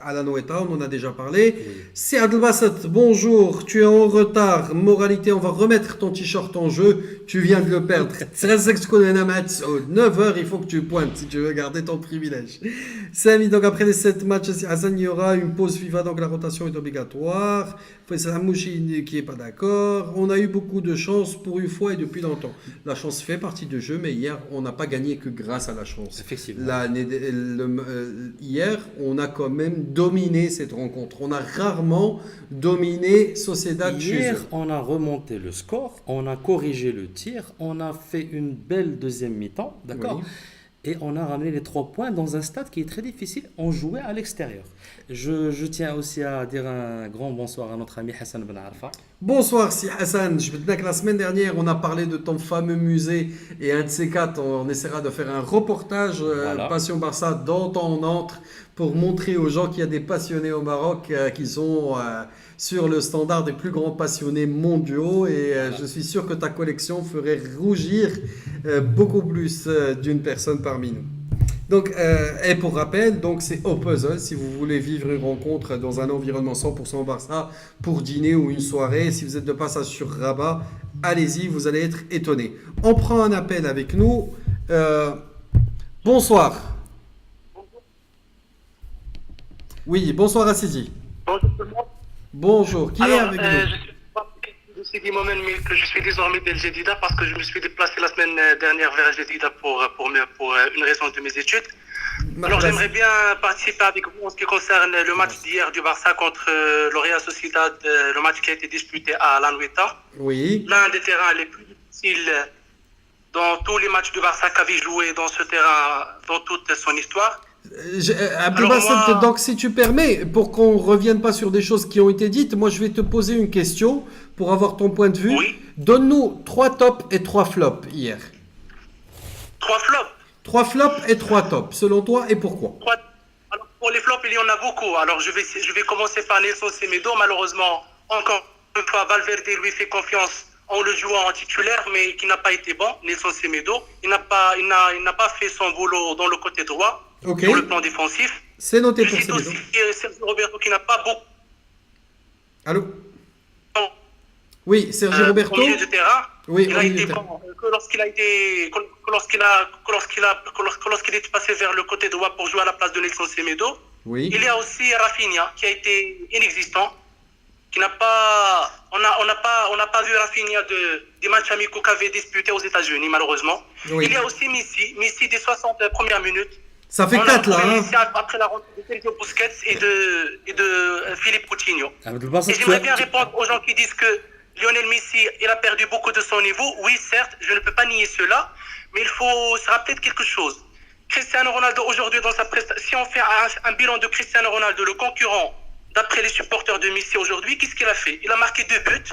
à la Noeta, on en a déjà parlé. Oui. C'est Abdelbasset, bonjour, tu es en retard. Moralité, on va remettre ton t-shirt en jeu. Tu viens de le perdre. 9h, il faut que tu pointes si tu veux garder ton privilège. Samy, donc après les 7 matchs, Hassan, il y aura une pause FIFA, donc la rotation est obligatoire. Faisal Hamouchi qui n'est pas d'accord. On a eu beaucoup de chance pour une fois et depuis longtemps. La chance fait partie du jeu, mais hier, on n'a pas gagné que grâce à la chance. Effectivement. Hier, on a quand même dominé cette rencontre. On a rarement dominé Sociedad chez Hier, eux. on a remonté le score, on a corrigé le tir, on a fait une belle deuxième mi-temps, d'accord? Oui. Et on a ramené les 3 points dans un stade qui est très difficile. On jouait à l'extérieur. Je tiens aussi à dire un grand bonsoir à notre ami Hassan Ben Arfa. Bonsoir, si Hassan. Je veux te dire que la semaine dernière, on a parlé de ton fameux musée et un de ces quatre, on essaiera de faire un reportage Voilà. Passion Barça dans on entre pour montrer aux gens qu'il y a des passionnés au Maroc qui sont sur le standard des plus grands passionnés mondiaux et je suis sûr que ta collection ferait rougir beaucoup plus d'une personne parmi nous. Donc, et pour rappel, donc c'est au puzzle si vous voulez vivre une rencontre dans un environnement 100% Barça pour dîner ou une soirée. Si vous êtes de passage sur Rabat, allez-y, vous allez être étonnés. On prend un appel avec nous. Bonsoir. Oui, bonsoir Assisi. Bonjour tout le monde. Bonjour, qui est Alors, avec nous? je suis Sidi Momen, mais que je suis désormais d'El Jadida parce que je me suis déplacé la semaine dernière vers El Jadida pour une raison de mes études. Alors j'aimerais bien participer avec vous en ce qui concerne le match d'hier du Barça contre le Real Sociedad, le match qui a été disputé à La Noeta. Oui. L'un des terrains les plus difficiles dans tous les matchs du Barça qu'avait joué dans ce terrain dans toute son histoire. Abdelbasset, Alors moi- donc si tu permets, pour qu'on ne revienne pas sur des choses qui ont été dites, moi je vais te poser une question pour avoir ton point de vue. Oui. Donne-nous 3 tops et 3 flops hier. 3 flops. 3 flops et 3 tops, selon toi, et pourquoi? Alors, pour les flops, il y en a beaucoup. Alors, je vais commencer par Nelson Semedo. Malheureusement, encore une fois, Valverde lui fait confiance en le jouant en titulaire, mais qui n'a pas été bon. Nelson Semedo, il n'a pas fait son boulot dans le côté droit, Ok. sur le plan défensif. C'est noté Je pour cite Semedo. aussi Sergio Roberto qui n'a pas beaucoup Allô? Oui, Sergio Roberto. au milieu de terrain. Oui, Il au a milieu été de terrain. bon que lorsqu'il est passé vers le côté droit pour jouer à la place de Nelson Semedo. Oui. Il y a aussi Rafinha qui a été inexistant, qui n'a pas On n'a pas vu Rafinha des matchs amicaux qu'avait disputés aux États-Unis, malheureusement. Oui. Il y a aussi Messi des 60 premières minutes. Ça fait On a 4 là. trouvé Hein. Messi après la rentrée de Sergio Busquets et de Philippe Coutinho. Abdelbasset, Et j'aimerais bien répondre aux gens qui disent que Lionel Messi, il a perdu beaucoup de son niveau. Oui, certes, je ne peux pas nier cela, mais il faut se rappeler de quelque chose. Cristiano Ronaldo, aujourd'hui, dans sa prestation, si on fait un bilan de Cristiano Ronaldo, le concurrent, d'après les supporters de Messi aujourd'hui, qu'est-ce qu'il a fait? Il a marqué 2 buts,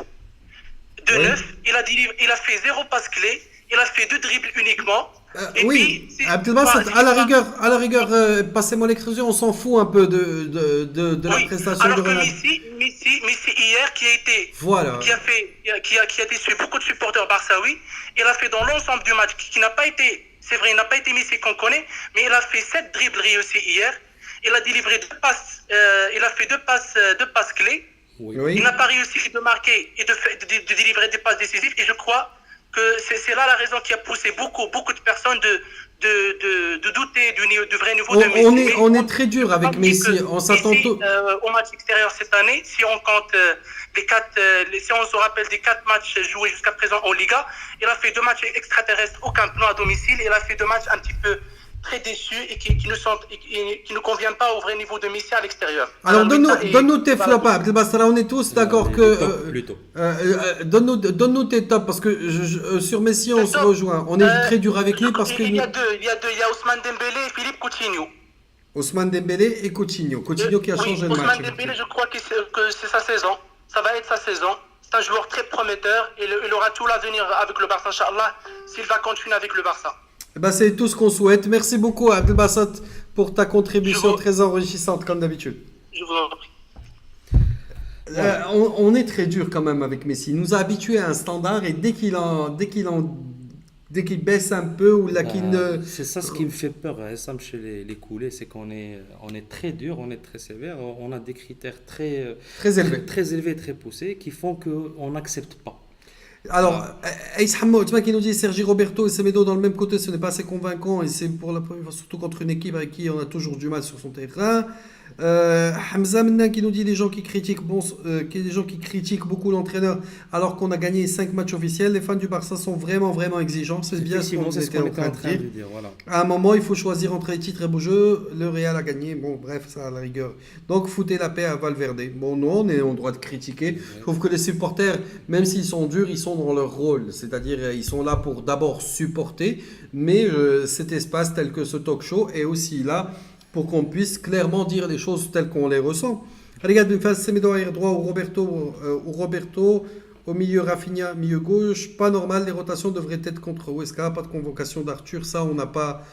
de 9, il a fait 0 passe clé, il a fait 2 dribbles uniquement. Et Oui, puis, Abdelbasset, à la rigueur, passez-moi l'exclusion, on s'en fout un peu de la oui, prestation alors de que Ronaldo. Messi hier, Voilà. qui a été suivi beaucoup de supporters barçaouis, il a fait dans l'ensemble du match, qui n'a pas été, c'est vrai, il n'a pas été Messi qu'on connaît, mais il a fait 7 dribbles réussis hier, il a délivré 2 passes, il a fait 2 passes clés, Oui. Oui. il n'a pas réussi de marquer et de délivrer des passes décisives, et je crois que c'est là la raison qui a poussé beaucoup de personnes de douter du vrai niveau de Messi. On est très dur avec Messi. On s'attend Messi, tout. au match extérieur cette année, si on compte si on se rappelle des 4 matchs joués jusqu'à présent en Liga, il a fait 2 matchs extraterrestres au Camp Nou à domicile. Il a fait 2 matchs un petit peu très déçus et qui ne conviennent pas au vrai niveau de Messi à l'extérieur. Alors, donne-nous tes flops, Abdelbasset. On est tous d'accord que. Plutôt. Donne-nous tes tops parce que sur Messi, on se rejoint. On est très dur avec lui parce que. Il y a deux. Il y a Ousmane Dembélé et Philippe Coutinho. Ousmane Dembélé et Coutinho. Coutinho qui a changé de match. Ousmane Dembélé, je crois que c'est sa saison. Ça va être sa saison. C'est un joueur très prometteur et il aura tout l'avenir avec le Barça, Inch'Allah, s'il va continuer avec le Barça. Ben, c'est tout ce qu'on souhaite. Merci beaucoup, Abdelbasset, pour ta contribution très enrichissante, comme d'habitude. Je vous en prie. On est très dur quand même avec Messi. Il nous a habitués à un standard et dès qu'il baisse un peu ou là qu'il ne. C'est ça ce qui me fait peur, hein, ça, chez les coulés, c'est qu'on est très dur, on est très sévère, on a des critères Très élevé. très élevés, très poussés, qui font qu'on n'accepte pas. Alors, Aïs Hamoud qui nous dit Sergi Roberto et Semedo dans le même côté, ce n'est pas assez convaincant et c'est pour la première fois, surtout contre une équipe avec qui on a toujours du mal sur son terrain. Hamza Menna qui nous dit des gens qui critiquent beaucoup l'entraîneur alors qu'on a gagné 5 matchs officiels. Les fans du Barça sont vraiment exigeants. C'est bien ce qu'on était en train de dire. Voilà. À un moment, il faut choisir entre les titres et beaux jeux. Le Real a gagné. Bon, bref, ça à la rigueur. Donc, foutez la paix à Valverde. Bon, nous, on est en droit de critiquer. Je trouve que les supporters, même s'ils sont durs, ils sont dans leur rôle. C'est-à-dire, ils sont là pour d'abord supporter. Mais cet espace tel que ce talk show est aussi là pour qu'on puisse clairement dire les choses telles qu'on les ressent. Regarde, une phase Semedo arrière droit ou Roberto au milieu, Rafinha milieu gauche, pas normal, les rotations devraient être contre Huesca, pas de convocation d'Arthur, ça on n'a pas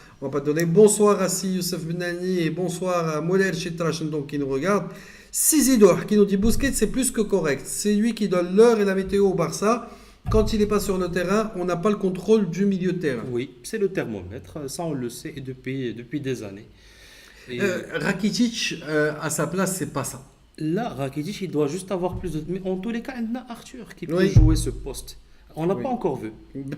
donné. Bonsoir à Si Youssef Benani et bonsoir à Moller Chitrachen donc qui nous regarde. Sizidor qui nous dit Busquets c'est plus que correct, c'est lui qui donne l'heure et la météo au Barça. Quand il n'est pas sur le terrain, on n'a pas le contrôle du milieu de terrain. Oui, c'est le thermomètre, ça on le sait et depuis des années. Et Rakitic, à sa place, c'est pas ça. là, Rakitic, il doit juste avoir plus de... Mais en tous les cas, il y a Arthur qui peut Oui. jouer ce poste. On n'a Oui. pas encore vu.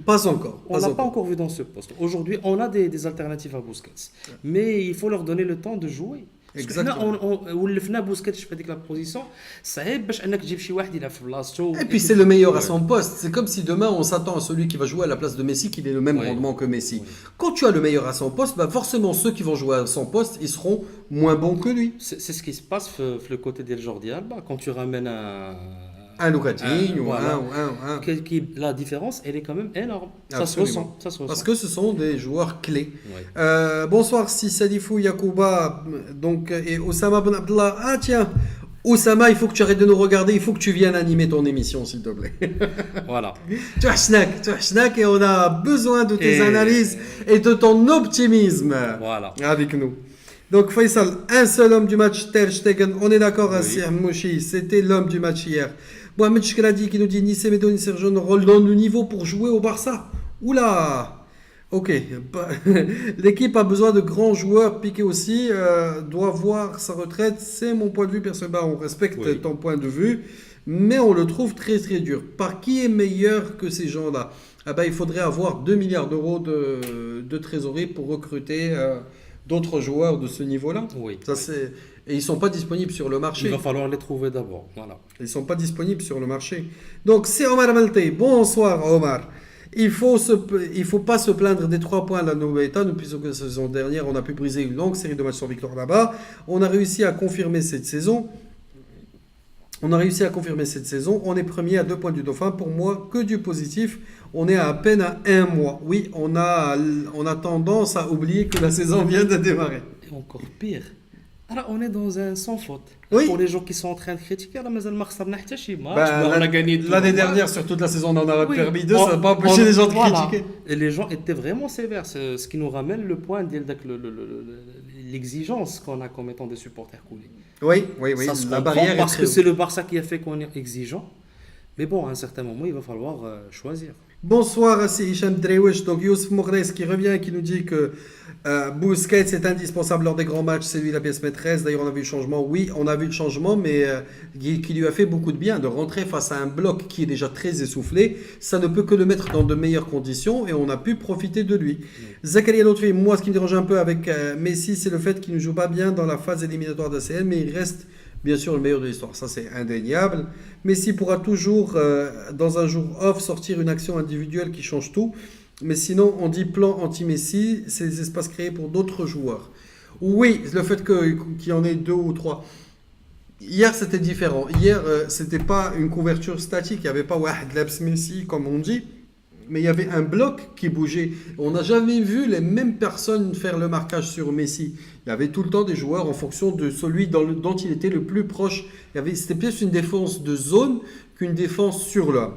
Pas encore. On n'a pas encore vu dans ce poste. Aujourd'hui, on a des alternatives à Busquets. Mais il faut leur donner le temps de jouer. Exactement. ولفنا بوسكيتش في هذيك لا بوزيسيون صعيب باش انك تجيب شي واحد يلعب في بلاصتو. Et puis c'est le meilleur à son poste. C'est comme si demain on s'attend à celui qui va jouer à la place de Messi qu'il ait le même Oui. rendement que Messi. Oui. Quand tu as le meilleur à son poste, bah forcément ceux qui vont jouer à son poste, ils seront moins bons que lui. C'est ce qui se passe في le côté de Jordi Alba quand tu ramènes Un Lucatini ou voilà. un. La différence, elle est quand même énorme. Ça se Absolument. ressent. Ça se ressent. Parce que ce sont des joueurs clés. Ouais. Bonsoir si Salifou Yakouba donc, et Oussama Ben Abdallah. Ah tiens, Oussama, il faut que tu arrêtes de nous regarder, il faut que tu viennes animer ton émission s'il te plaît. Voilà. Tu as schnack et on a besoin de tes Et- analyses et de ton optimisme Voilà. avec nous. Donc Faisal, un seul homme du match, Ter Stegen, on est d'accord à Oui. Mouchi, c'était l'homme du match hier. Mohamed Chkradi qui nous dit ni Semedo ni Sergio Roldán le niveau pour jouer au Barça. Oula. Ok, l'équipe a besoin de grands joueurs. Piqué aussi doit voir sa retraite. C'est mon point de vue personnel. On respecte Oui. ton point de vue, mais on le trouve très dur. Par qui est meilleur que ces gens-là? Il faudrait avoir 2 milliards d'euros de trésorerie pour recruter d'autres joueurs de ce niveau-là. Oui. Ça, c'est... Et ils ne sont pas disponibles sur le marché. Il va falloir les trouver d'abord. Voilà. Ils ne sont pas disponibles sur le marché. Donc, c'est Omar Malté. Bonsoir, Omar. Il faut pas se plaindre des 3 points de la Nouvelle-État. Puisque la saison dernière, on a pu briser une longue série de matchs sans victoire là-bas. On a réussi à confirmer cette saison. On est premier à 2 points du Dauphin. Pour moi, que du positif. On est à peine à 1 mois. Oui, on a tendance à oublier que la saison vient de démarrer. Et encore pire. Alors, on est dans un sans faute. Oui. Pour les gens qui sont en train de critiquer, alors, mais on Bah, a gagné tout. l'année dernière, sur toute la saison, on en a Oui. permis 2. Ça n'a pas empêché les gens de Voilà. critiquer. Et les gens étaient vraiment sévères. C'est ce qui nous ramène le point de l'exigence qu'on a comme étant des supporters coulés. Oui. Ça se La comprend barrière parce est que très c'est haute. le Barça qui a fait qu'on est exigeant. Mais bon, à un certain moment, il va falloir choisir. Bonsoir, c'est Hicham Dreiwesh. Donc Youssef Mournes qui revient et qui nous dit que Busquets est indispensable lors des grands matchs. C'est lui la pièce maîtresse. D'ailleurs, on a vu le changement. Oui, on a vu le changement, mais qui lui a fait beaucoup de bien de rentrer face à un bloc qui est déjà très essoufflé. Ça ne peut que le mettre dans de meilleures conditions et on a pu profiter de lui. Zakaria Lotfi, moi, ce qui me dérange un peu avec Messi, c'est le fait qu'il ne joue pas bien dans la phase éliminatoire d'ACL, mais il reste bien sûr le meilleur de l'histoire, ça c'est indéniable. Messi pourra toujours, dans un jour off, sortir une action individuelle qui change tout. Mais sinon, on dit plan anti-Messi, c'est des espaces créés pour d'autres joueurs. Oui, le fait qu'il y en ait 2 ou 3. Hier, c'était différent. Hier, c'était pas une couverture statique. Il n'y avait pas Wahed Labs Messi, comme on dit. Mais il y avait un bloc qui bougeait. On n'a jamais vu les mêmes personnes faire le marquage sur Messi. Il y avait tout le temps des joueurs en fonction de celui dont il était le plus proche. C'était plus une défense de zone qu'une défense sur l'homme.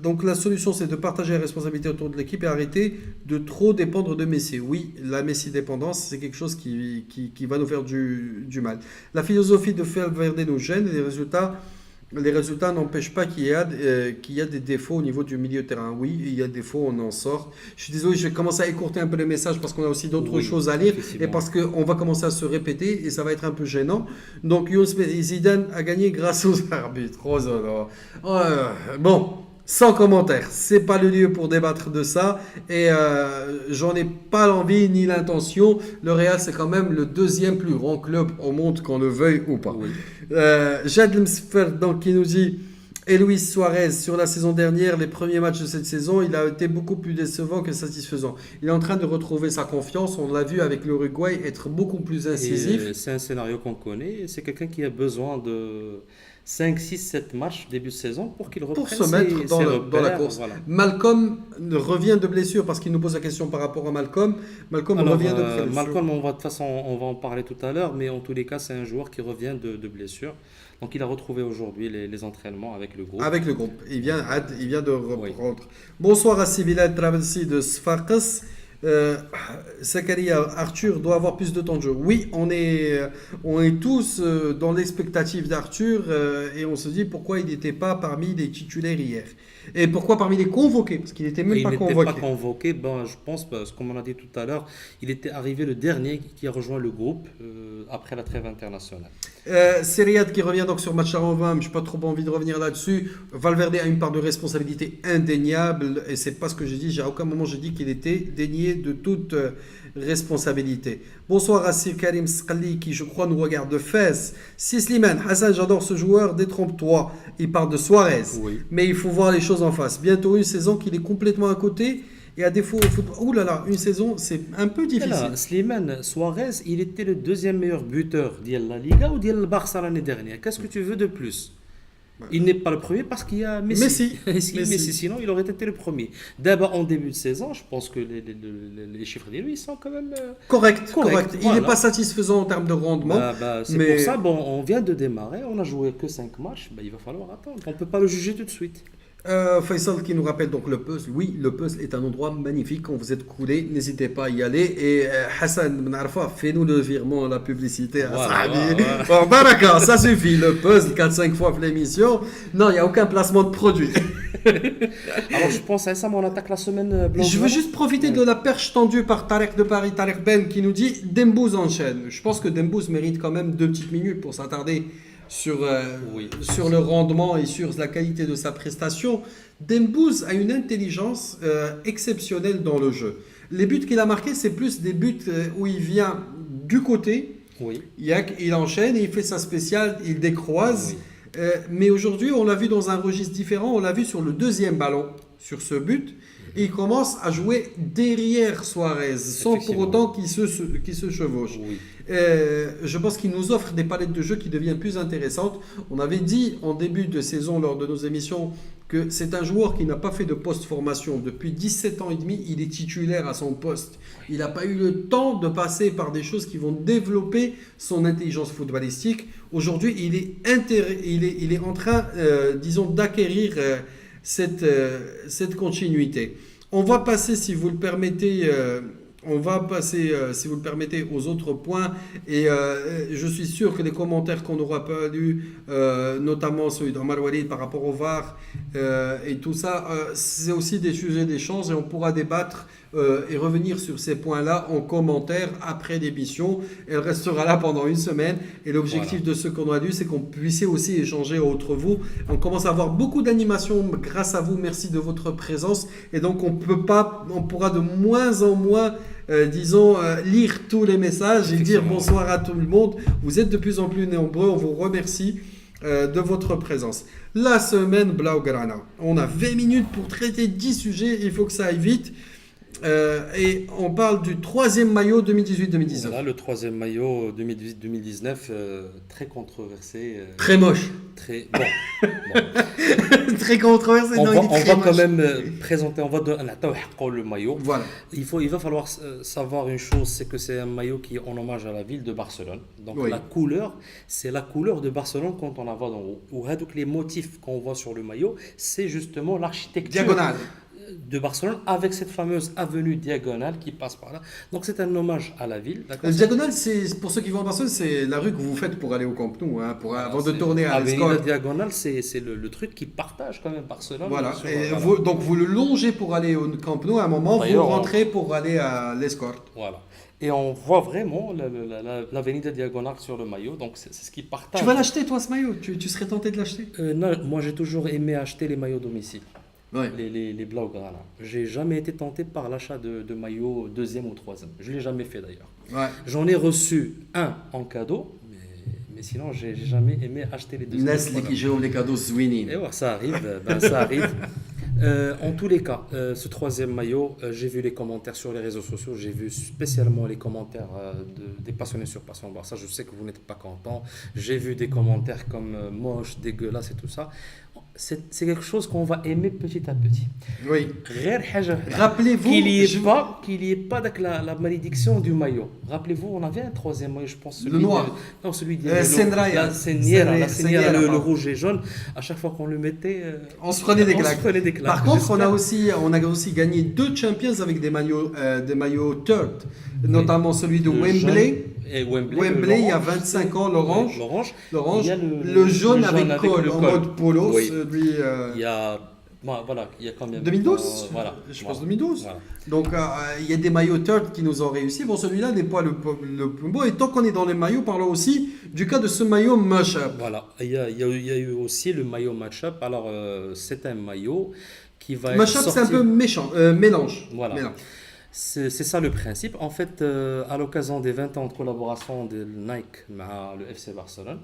Donc la solution, c'est de partager la responsabilité autour de l'équipe et arrêter de trop dépendre de Messi. Oui, la Messi-dépendance, c'est quelque chose qui va nous faire du mal. La philosophie de Valverde nous gêne et les résultats n'empêchent pas qu'il y a des défauts au niveau du milieu de terrain. Oui, il y a des défauts, on en sort. Je suis désolé, je vais commencer à écourter un peu le message parce qu'on a aussi d'autres choses à lire et parce qu'on va commencer à se répéter et ça va être un peu gênant. Donc, Zidane a gagné grâce aux arbitres. Bon, sans commentaire. C'est pas le lieu pour débattre de ça et j'en ai pas l'envie ni l'intention. Le Real, c'est quand même le 2e plus grand club au monde, qu'on le veuille ou pas. Oui. Jad Msfer, donc, qui nous dit et Luis Suarez, sur la saison dernière, les premiers matchs de cette saison, il a été beaucoup plus décevant que satisfaisant. Il est en train de retrouver sa confiance. On l'a vu avec l'Uruguay être beaucoup plus incisif. C'est un scénario qu'on connaît. C'est quelqu'un qui a besoin de 5, 6, 7 matchs début de saison pour qu'il reprenne pour se mettre dans la course. Voilà. Malcolm revient de blessure parce qu'il nous pose la question par rapport à Malcolm. Malcolm revient de blessure. Malcolm, de toute façon, on va en parler tout à l'heure, mais en tous les cas, c'est un joueur qui revient de blessure. Donc il a retrouvé aujourd'hui les entraînements avec le groupe. Avec le groupe. Il vient de reprendre. Oui. Bonsoir à Sibila Travelsi de Sfarkas. Zakaria, Arthur doit avoir plus de temps de jeu. Oui, on est tous dans l'expectative d'Arthur et on se dit pourquoi il n'était pas parmi les titulaires hier. Et pourquoi parmi les convoqués? Parce qu'il n'était même pas convoqué. Il n'était pas convoqué, je pense, parce que comme on a dit tout à l'heure, il était arrivé le dernier qui a rejoint le groupe après la trêve internationale. C'est Riyad qui revient donc sur match à Roma, mais je n'ai pas trop envie de revenir là-dessus. Valverde a une part de responsabilité indéniable et c'est pas ce que j'ai dit. À aucun moment j'ai dit qu'il était dénié de toute responsabilité. Bonsoir à Sir Karim Skali qui je crois nous regarde de Fès. Slimane, Hassan, j'adore ce joueur, détrompe-toi. Il parle de Suarez, oui. Mais il faut voir les choses en face. Bientôt une saison qu'il est complètement à côté. Et à défaut au football, ouh là là, une saison, c'est un peu difficile. Là, Slimane, Suarez, il était le 2e meilleur buteur de la Liga ou de le Barça l'année dernière. Qu'est-ce que tu veux de plus? Il n'est pas le premier parce qu'il y a Messi. Messi. Sinon, il aurait été le premier. D'abord, en début de saison, je pense que les chiffres de lui sont quand même corrects. Voilà. Il n'est pas satisfaisant en termes de rendement. C'est pour ça, on vient de démarrer, on n'a joué que 5 matchs, il va falloir attendre. On ne peut pas le juger tout de suite. Faisal qui nous rappelle donc le puzzle. Oui, le puzzle est un endroit magnifique. Quand vous êtes coulé, n'hésitez pas à y aller. Et Hassan Benarfa, fais-nous le virement, la publicité. Bon, baraka, ça suffit. Le puzzle, 4-5 fois l'émission. Non, il n'y a aucun placement de produit. Alors, je pense à ça, mais on attaque la semaine blanche. Je veux juste profiter de la perche tendue par Tarek de Paris, Tarek Ben, qui nous dit Dembouz enchaîne. Je pense que Dembouz mérite quand même 2 petites minutes pour s'attarder sur le rendement et sur la qualité de sa prestation. Dembouz a une intelligence exceptionnelle dans le jeu. Les buts qu'il a marqués, c'est plus des buts où il vient du côté Oui. Il enchaîne, il fait sa spéciale, il décroise. Oui. Mais aujourd'hui, on l'a vu dans un registre différent. On l'a vu sur le deuxième ballon, sur ce but. Et il commence à jouer derrière Suarez, sans pour autant qu'il se chevauche. Oui. Je pense qu'il nous offre des palettes de jeu qui deviennent plus intéressantes. On avait dit en début de saison, lors de nos émissions, que c'est un joueur qui n'a pas fait de post-formation. Depuis 17 ans et demi, il est titulaire à son poste. Il n'a pas eu le temps de passer par des choses qui vont développer son intelligence footballistique. Aujourd'hui, il est en train, disons, d'acquérir cette continuité. On va passer, si vous le permettez, aux autres points. Et je suis sûr que les commentaires qu'on n'aura pas lus, notamment celui d'Omar Walid par rapport au VAR et tout ça, c'est aussi des sujets d'échange et on pourra débattre et revenir sur ces points-là en commentaire après l'émission. Elle restera là pendant une semaine et l'objectif de ce qu'on a lu, c'est qu'on puisse aussi échanger entre vous. On commence à avoir beaucoup d'animations grâce à vous. Merci de votre présence et donc on pourra de moins en moins lire tous les messages et dire bonsoir à tout le monde. Vous êtes de plus en plus nombreux, on vous remercie de votre présence. La semaine Blaugrana, on a 20 minutes pour traiter 10 sujets, il faut que ça aille vite. Et on parle du troisième maillot 2018-2019. Voilà, le troisième maillot 2018-2019, très controversé. Très moche. Très bon. Très controversé. On va quand même présenter, on va donner le maillot. Voilà. Il va falloir savoir une chose, c'est que c'est un maillot qui est en hommage à la ville de Barcelone. Donc la couleur, c'est la couleur de Barcelone quand on la voit d'en haut. Donc les motifs qu'on voit sur le maillot, c'est justement l'architecture diagonale de Barcelone avec cette fameuse avenue diagonale qui passe par là. Donc c'est un hommage à la ville. Diagonale, c'est pour ceux qui vont à Barcelone, c'est la rue que vous faites pour aller au Camp Nou, avant de tourner à l'Escort. La diagonale, c'est le truc qui partage quand même Barcelone. Voilà. Donc vous le longez pour aller au Camp Nou, à un moment vous rentrez pour aller à l'Escort. Voilà. Et on voit vraiment l'avenue diagonale sur le maillot, donc c'est ce qui partage. Tu vas l'acheter toi ce maillot? Tu serais tenté de l'acheter? Non, moi j'ai toujours aimé acheter les maillots domicile. Ouais. Les Blaugrana. J'ai jamais été tenté par l'achat de maillots deuxième ou troisième. Je l'ai jamais fait d'ailleurs. Ouais. J'en ai reçu un en cadeau, mais sinon j'ai jamais aimé acheter les deuxièmes. Nestlé qui joue les cadeaux Zwinin. Et ouais, ça arrive, ça arrive. En tous les cas, ce troisième maillot, j'ai vu les commentaires sur les réseaux sociaux, j'ai vu spécialement les commentaires des passionnés sur Passion Barça. Je sais que vous n'êtes pas contents. J'ai vu des commentaires comme moche, dégueulasse et tout ça. C'est quelque chose qu'on va aimer petit à petit. Oui. Rappelez-vous qu'il n'y ait pas la malédiction du maillot. Rappelez-vous, on avait un troisième maillot, je pense. Le noir. Non, celui de la Seniera, le rouge et jaune. À chaque fois qu'on le mettait, on se prenait des claques. Par contre, on a aussi gagné 2 Champions avec des maillots third, notamment celui de Wembley. Wembley, il y a 25 ans, l'orange. L'orange. Le jaune avec col en mode polo. Oui. Celui, il y a combien 2012 voilà. Je pense 2012. Voilà. Donc, il y a des maillots third qui nous ont réussi. Bon, celui-là n'est pas le plus beau. Et tant qu'on est dans les maillots, parlons aussi du cas de ce maillot match-up. Voilà. Il y a eu aussi le maillot match-up. Alors, c'est un maillot qui va match-up, c'est un peu mélange. Voilà. Mélange. C'est ça le principe. En fait, à l'occasion des 20 ans de collaboration de Nike avec le FC Barcelone,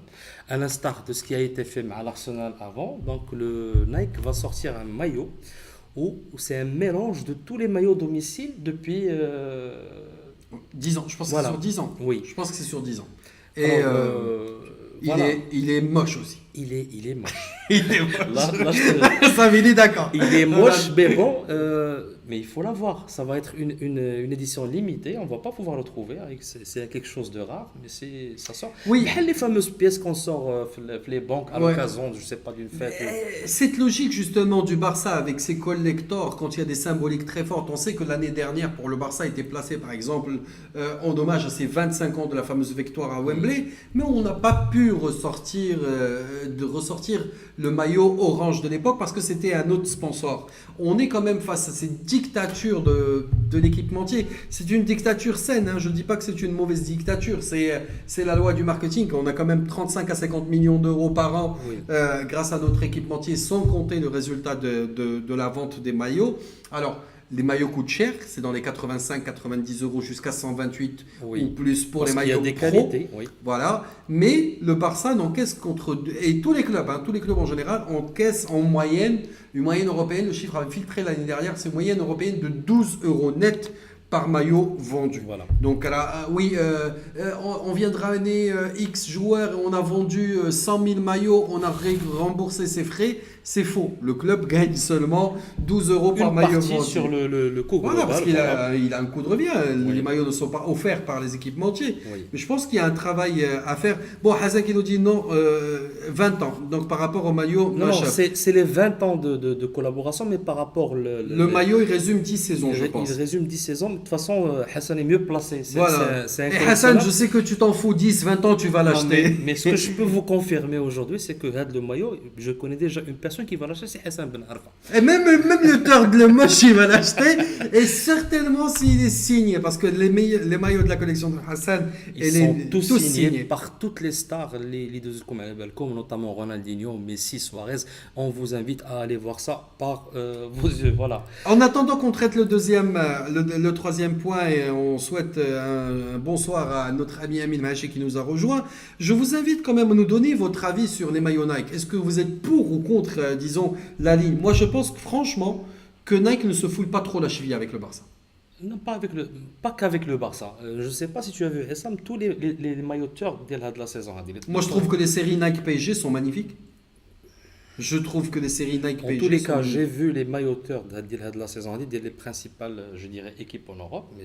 à l'instar de ce qui a été fait avec l'Arsenal avant, donc le Nike va sortir un maillot où c'est un mélange de tous les maillots domicile depuis 10 ans. Je pense que c'est sur 10 ans. Oui. Je pense que c'est sur 10 ans. Et il est moche aussi. Il est moche. Il est moche. Là, ça m'est d'accord. Il est moche, mais bon, mais il faut l'avoir. Ça va être une édition limitée. On ne va pas pouvoir le trouver. C'est quelque chose de rare, mais ça sort. Oui. Les fameuses pièces qu'on sort les banques à l'occasion, je ne sais pas, d'une fête. Cette logique justement du Barça avec ses collectors, quand il y a des symboliques très fortes, on sait que l'année dernière, pour le Barça, était placé par exemple en hommage à ses 25 ans de la fameuse victoire à Wembley, mais on n'a pas pu ressortir le maillot orange de l'époque parce que c'était un autre sponsor. On est quand même face à cette dictature de l'équipementier. C'est une dictature saine, je ne dis pas que c'est une mauvaise dictature, c'est la loi du marketing. On a quand même 35 à 50 millions d'euros par an grâce à notre équipementier, sans compter le résultat de la vente des maillots. Alors, les maillots coûtent cher, c'est dans les 85-90 euros jusqu'à 128 Oui. ou plus pour Parce les qu'il y a maillots des pro. qualités, oui. Voilà, mais le Barça n'encaisse contre, et tous les clubs, tous les clubs en général encaissent en moyenne, une moyenne européenne, le chiffre avait filtré l'année dernière, c'est une moyenne européenne de 12 euros net par maillot vendu. Voilà. Donc oui, on vient de ramener X joueurs, on a vendu 100 000 maillots, on a remboursé ses frais. C'est faux. Le club gagne seulement 12 euros par Une maillot partie vendu. sur le coût Voilà, global. parce qu'il voilà. il a un coût de revient. Oui. Les maillots ne sont pas offerts par les équipementiers. Oui. Mais je pense qu'il y a un travail à faire. Bon, Hazak, il nous dit non, 20 ans. Donc par rapport au maillot, Non, Machab. c'est les 20 ans de collaboration, mais par rapport Le maillot, il résume 10 saisons, je pense. il résume 10 saisons. De toute façon, Hassan est mieux placé. Voilà. C'est un Et Hassan, collectionneur. je sais que tu t'en fous 10, 20 ans, tu vas Non, l'acheter. mais ce que je peux vous confirmer aujourd'hui, c'est que regarde le maillot, je connais déjà une personne qui va l'acheter, c'est Hassan Ben Arfa. Et même le third, le moche, il va l'acheter. Et certainement s'il est signé, parce que les maillots de la collection de Hassan, Ils sont tous signés par toutes les stars, les deux comme notamment Ronaldinho, Messi, Suarez. On vous invite à aller voir ça par vos yeux. Voilà. En attendant qu'on traite le troisième point et on souhaite un bonsoir à notre ami Amin Mahachi qui nous a rejoint, je vous invite quand même à nous donner votre avis sur les maillots Nike. Est-ce que vous êtes pour ou contre, disons, la ligne? Moi, je pense franchement que Nike ne se foule pas trop la cheville avec le Barça. Non, pas qu'avec le Barça. Je ne sais pas si tu as vu, Essam, tous les maillots turcs dès de la saison. Moi, je trouve que les séries Nike PSG sont magnifiques. Je trouve que les séries Nike En PSG tous les sont cas, magnifiques. j'ai vu les maillots turcs de la saison des les principales, je dirais, équipes en Europe, mais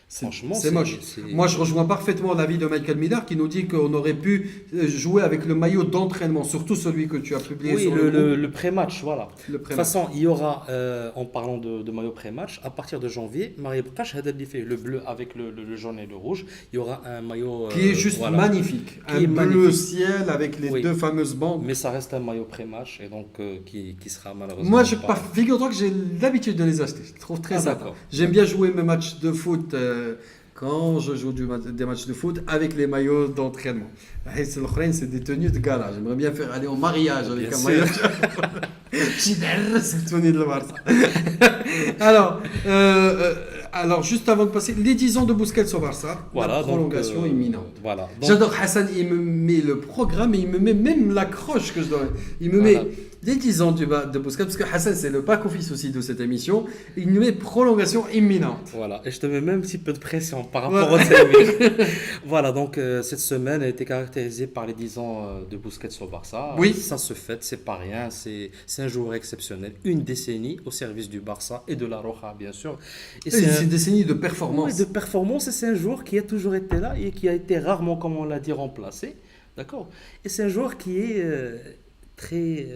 franchement, c'est moche. Moi, je rejoins parfaitement l'avis de Michael Miller qui nous dit qu'on aurait pu jouer avec le maillot d'entraînement, surtout celui que tu as publié oui, sur le groupe. le pré-match, voilà. Le De toute pré-match. façon, il y aura, en parlant de maillot pré-match, à partir de janvier, Marie Bkash a fait le bleu avec le jaune et le rouge. Il y aura un maillot Qui est juste voilà. magnifique. Qui Un est bleu magnifique. ciel avec les Oui. deux fameuses bandes. Mais ça reste un maillot pré-match et donc qui sera malheureusement. Moi, pas- figure-toi que j'ai l'habitude de les acheter. Je les trouve très Ah, sympas. d'accord. J'aime bien jouer mes matchs de foot quand je joue des matchs de foot avec les maillots d'entraînement. C'est des tenues de gala. J'aimerais bien faire aller au mariage avec Bien un sûr. maillot. C'est tenue de Barça. Alors, juste avant de passer, les 10 ans de Busquets au Barça, Voilà, la prolongation donc, imminente. Voilà. Donc, J'adore Hassan, il me met le programme et il me met même l'accroche que je dois. Il me Voilà. met les 10 ans de Busquets, parce que Hassan, c'est le pack office aussi de cette émission. Il nous met prolongation imminente. Voilà, et je te mets même un petit peu de pression par Ouais. rapport au timing. Voilà, donc cette semaine a été caractérisée par les 10 ans de Busquets au Barça. Oui. Ça se fête, c'est pas rien, c'est un joueur exceptionnel. Une décennie au service du Barça et de la Roja, bien sûr. Et C'est un- une décennie de performance. Ouais, de performance, et c'est un joueur qui a toujours été là et qui a été rarement, comme on l'a dit, remplacé. D'accord. Et c'est un joueur qui est très.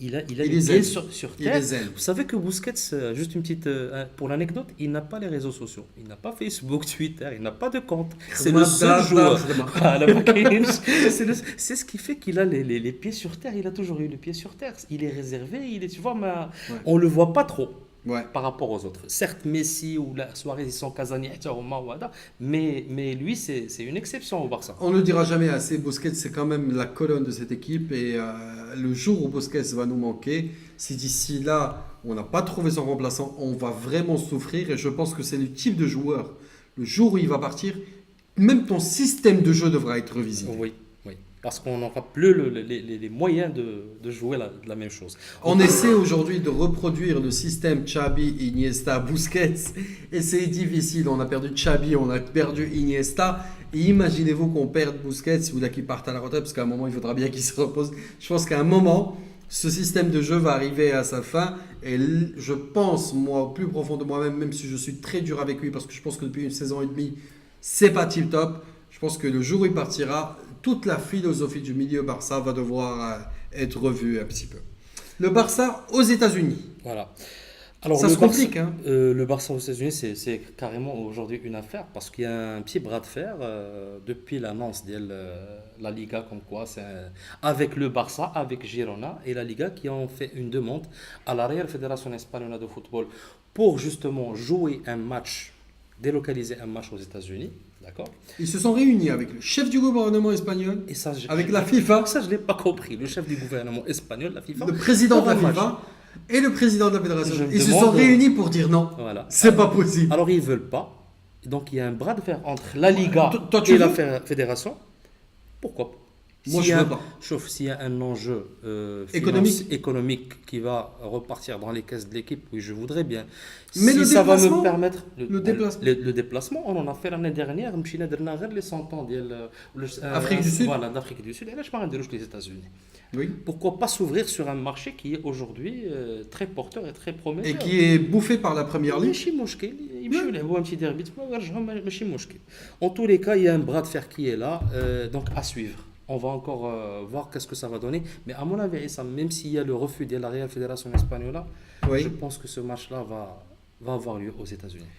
Il a Il les est pieds zen. sur Il terre. est zen. Vous savez que Busquets, juste une petite. Pour l'anecdote, il n'a pas les réseaux sociaux. Il n'a pas Facebook, Twitter, il n'a pas de compte. C'est le seul joueur. Voilà, c'est ce qui fait qu'il a les pieds sur terre. Il a toujours eu les pieds sur terre. Il est réservé, tu vois, mais on le voit pas trop Ouais. par rapport aux autres. Certes, Messi ou la Suarez, ils sont Casani, mais lui, c'est une exception au Barça. On ne dira jamais assez, Busquets c'est quand même la colonne de cette équipe et le jour où Busquets va nous manquer, si d'ici là on n'a pas trouvé son remplaçant, on va vraiment souffrir et je pense que c'est le type de joueur, le jour où il va partir, même ton système de jeu devra être revisité. Oui, oui. Parce qu'on n'aura plus les moyens de jouer la même chose. On essaie aujourd'hui de reproduire le système Xabi, Iniesta, Busquets et c'est difficile. On a perdu Xabi, on a perdu Iniesta. Et imaginez-vous qu'on perde Busquets ou là qu'il parte à la retraite parce qu'à un moment il faudra bien qu'il se repose. Je pense qu'à un moment ce système de jeu va arriver à sa fin et je pense moi au plus profond de moi-même, même si je suis très dur avec lui parce que je pense que depuis une saison et demie c'est pas tip top. Je pense que le jour où il partira, toute la philosophie du milieu Barça va devoir être revue un petit peu. Le Barça aux États-Unis. Voilà. Alors, Ça le se complique, Barça, hein. Le Barça aux États-Unis, c'est carrément aujourd'hui une affaire parce qu'il y a un petit bras de fer depuis l'annonce de la Liga, comme quoi c'est avec le Barça, avec Girona et la Liga qui ont fait une demande à la Real Federación Española de Football pour justement jouer un match, délocaliser un match aux États-Unis. D'accord. Ils se sont réunis avec le chef du gouvernement espagnol, Et ça, avec la FIFA, ça, je ne l'ai pas compris. Le chef du gouvernement espagnol, la FIFA, le président de la pour un FIFA et le président de la fédération. Je me Ils se demande- sont réunis pour dire non. Voilà. C'est pas possible. Alors ils veulent pas. Donc il y a un bras de fer entre la Liga Toi, tu et la veux fédération. Pourquoi pas? Moi, S'il y je a veux pas. Sauf s'il y a un enjeu économique qui va repartir dans les caisses de l'équipe, oui, je voudrais bien. Mais si le ça va me déplacement, permettre. le déplacement. On en a fait l'année dernière. مشينا درنا غير les 100 ans Afrique du Sud. Voilà, d'Afrique du Sud. Et là, je parle de les États-Unis. Oui. Pourquoi pas s'ouvrir sur un marché qui est aujourd'hui très porteur et très prometteur? Et qui est bouffé par la première ligue. ماشي مشكل يمشيو يلعبوا un petit derby ويرجعوا ماشي مشكل. En tous les cas, il y a un bras de fer qui est là, donc à suivre. On va encore voir qu'est-ce que ça va donner. Mais à mon avis, Issa, même s'il y a le refus de la Real Fédération Espagnole, Oui. je pense que ce match-là va avoir lieu aux États-Unis.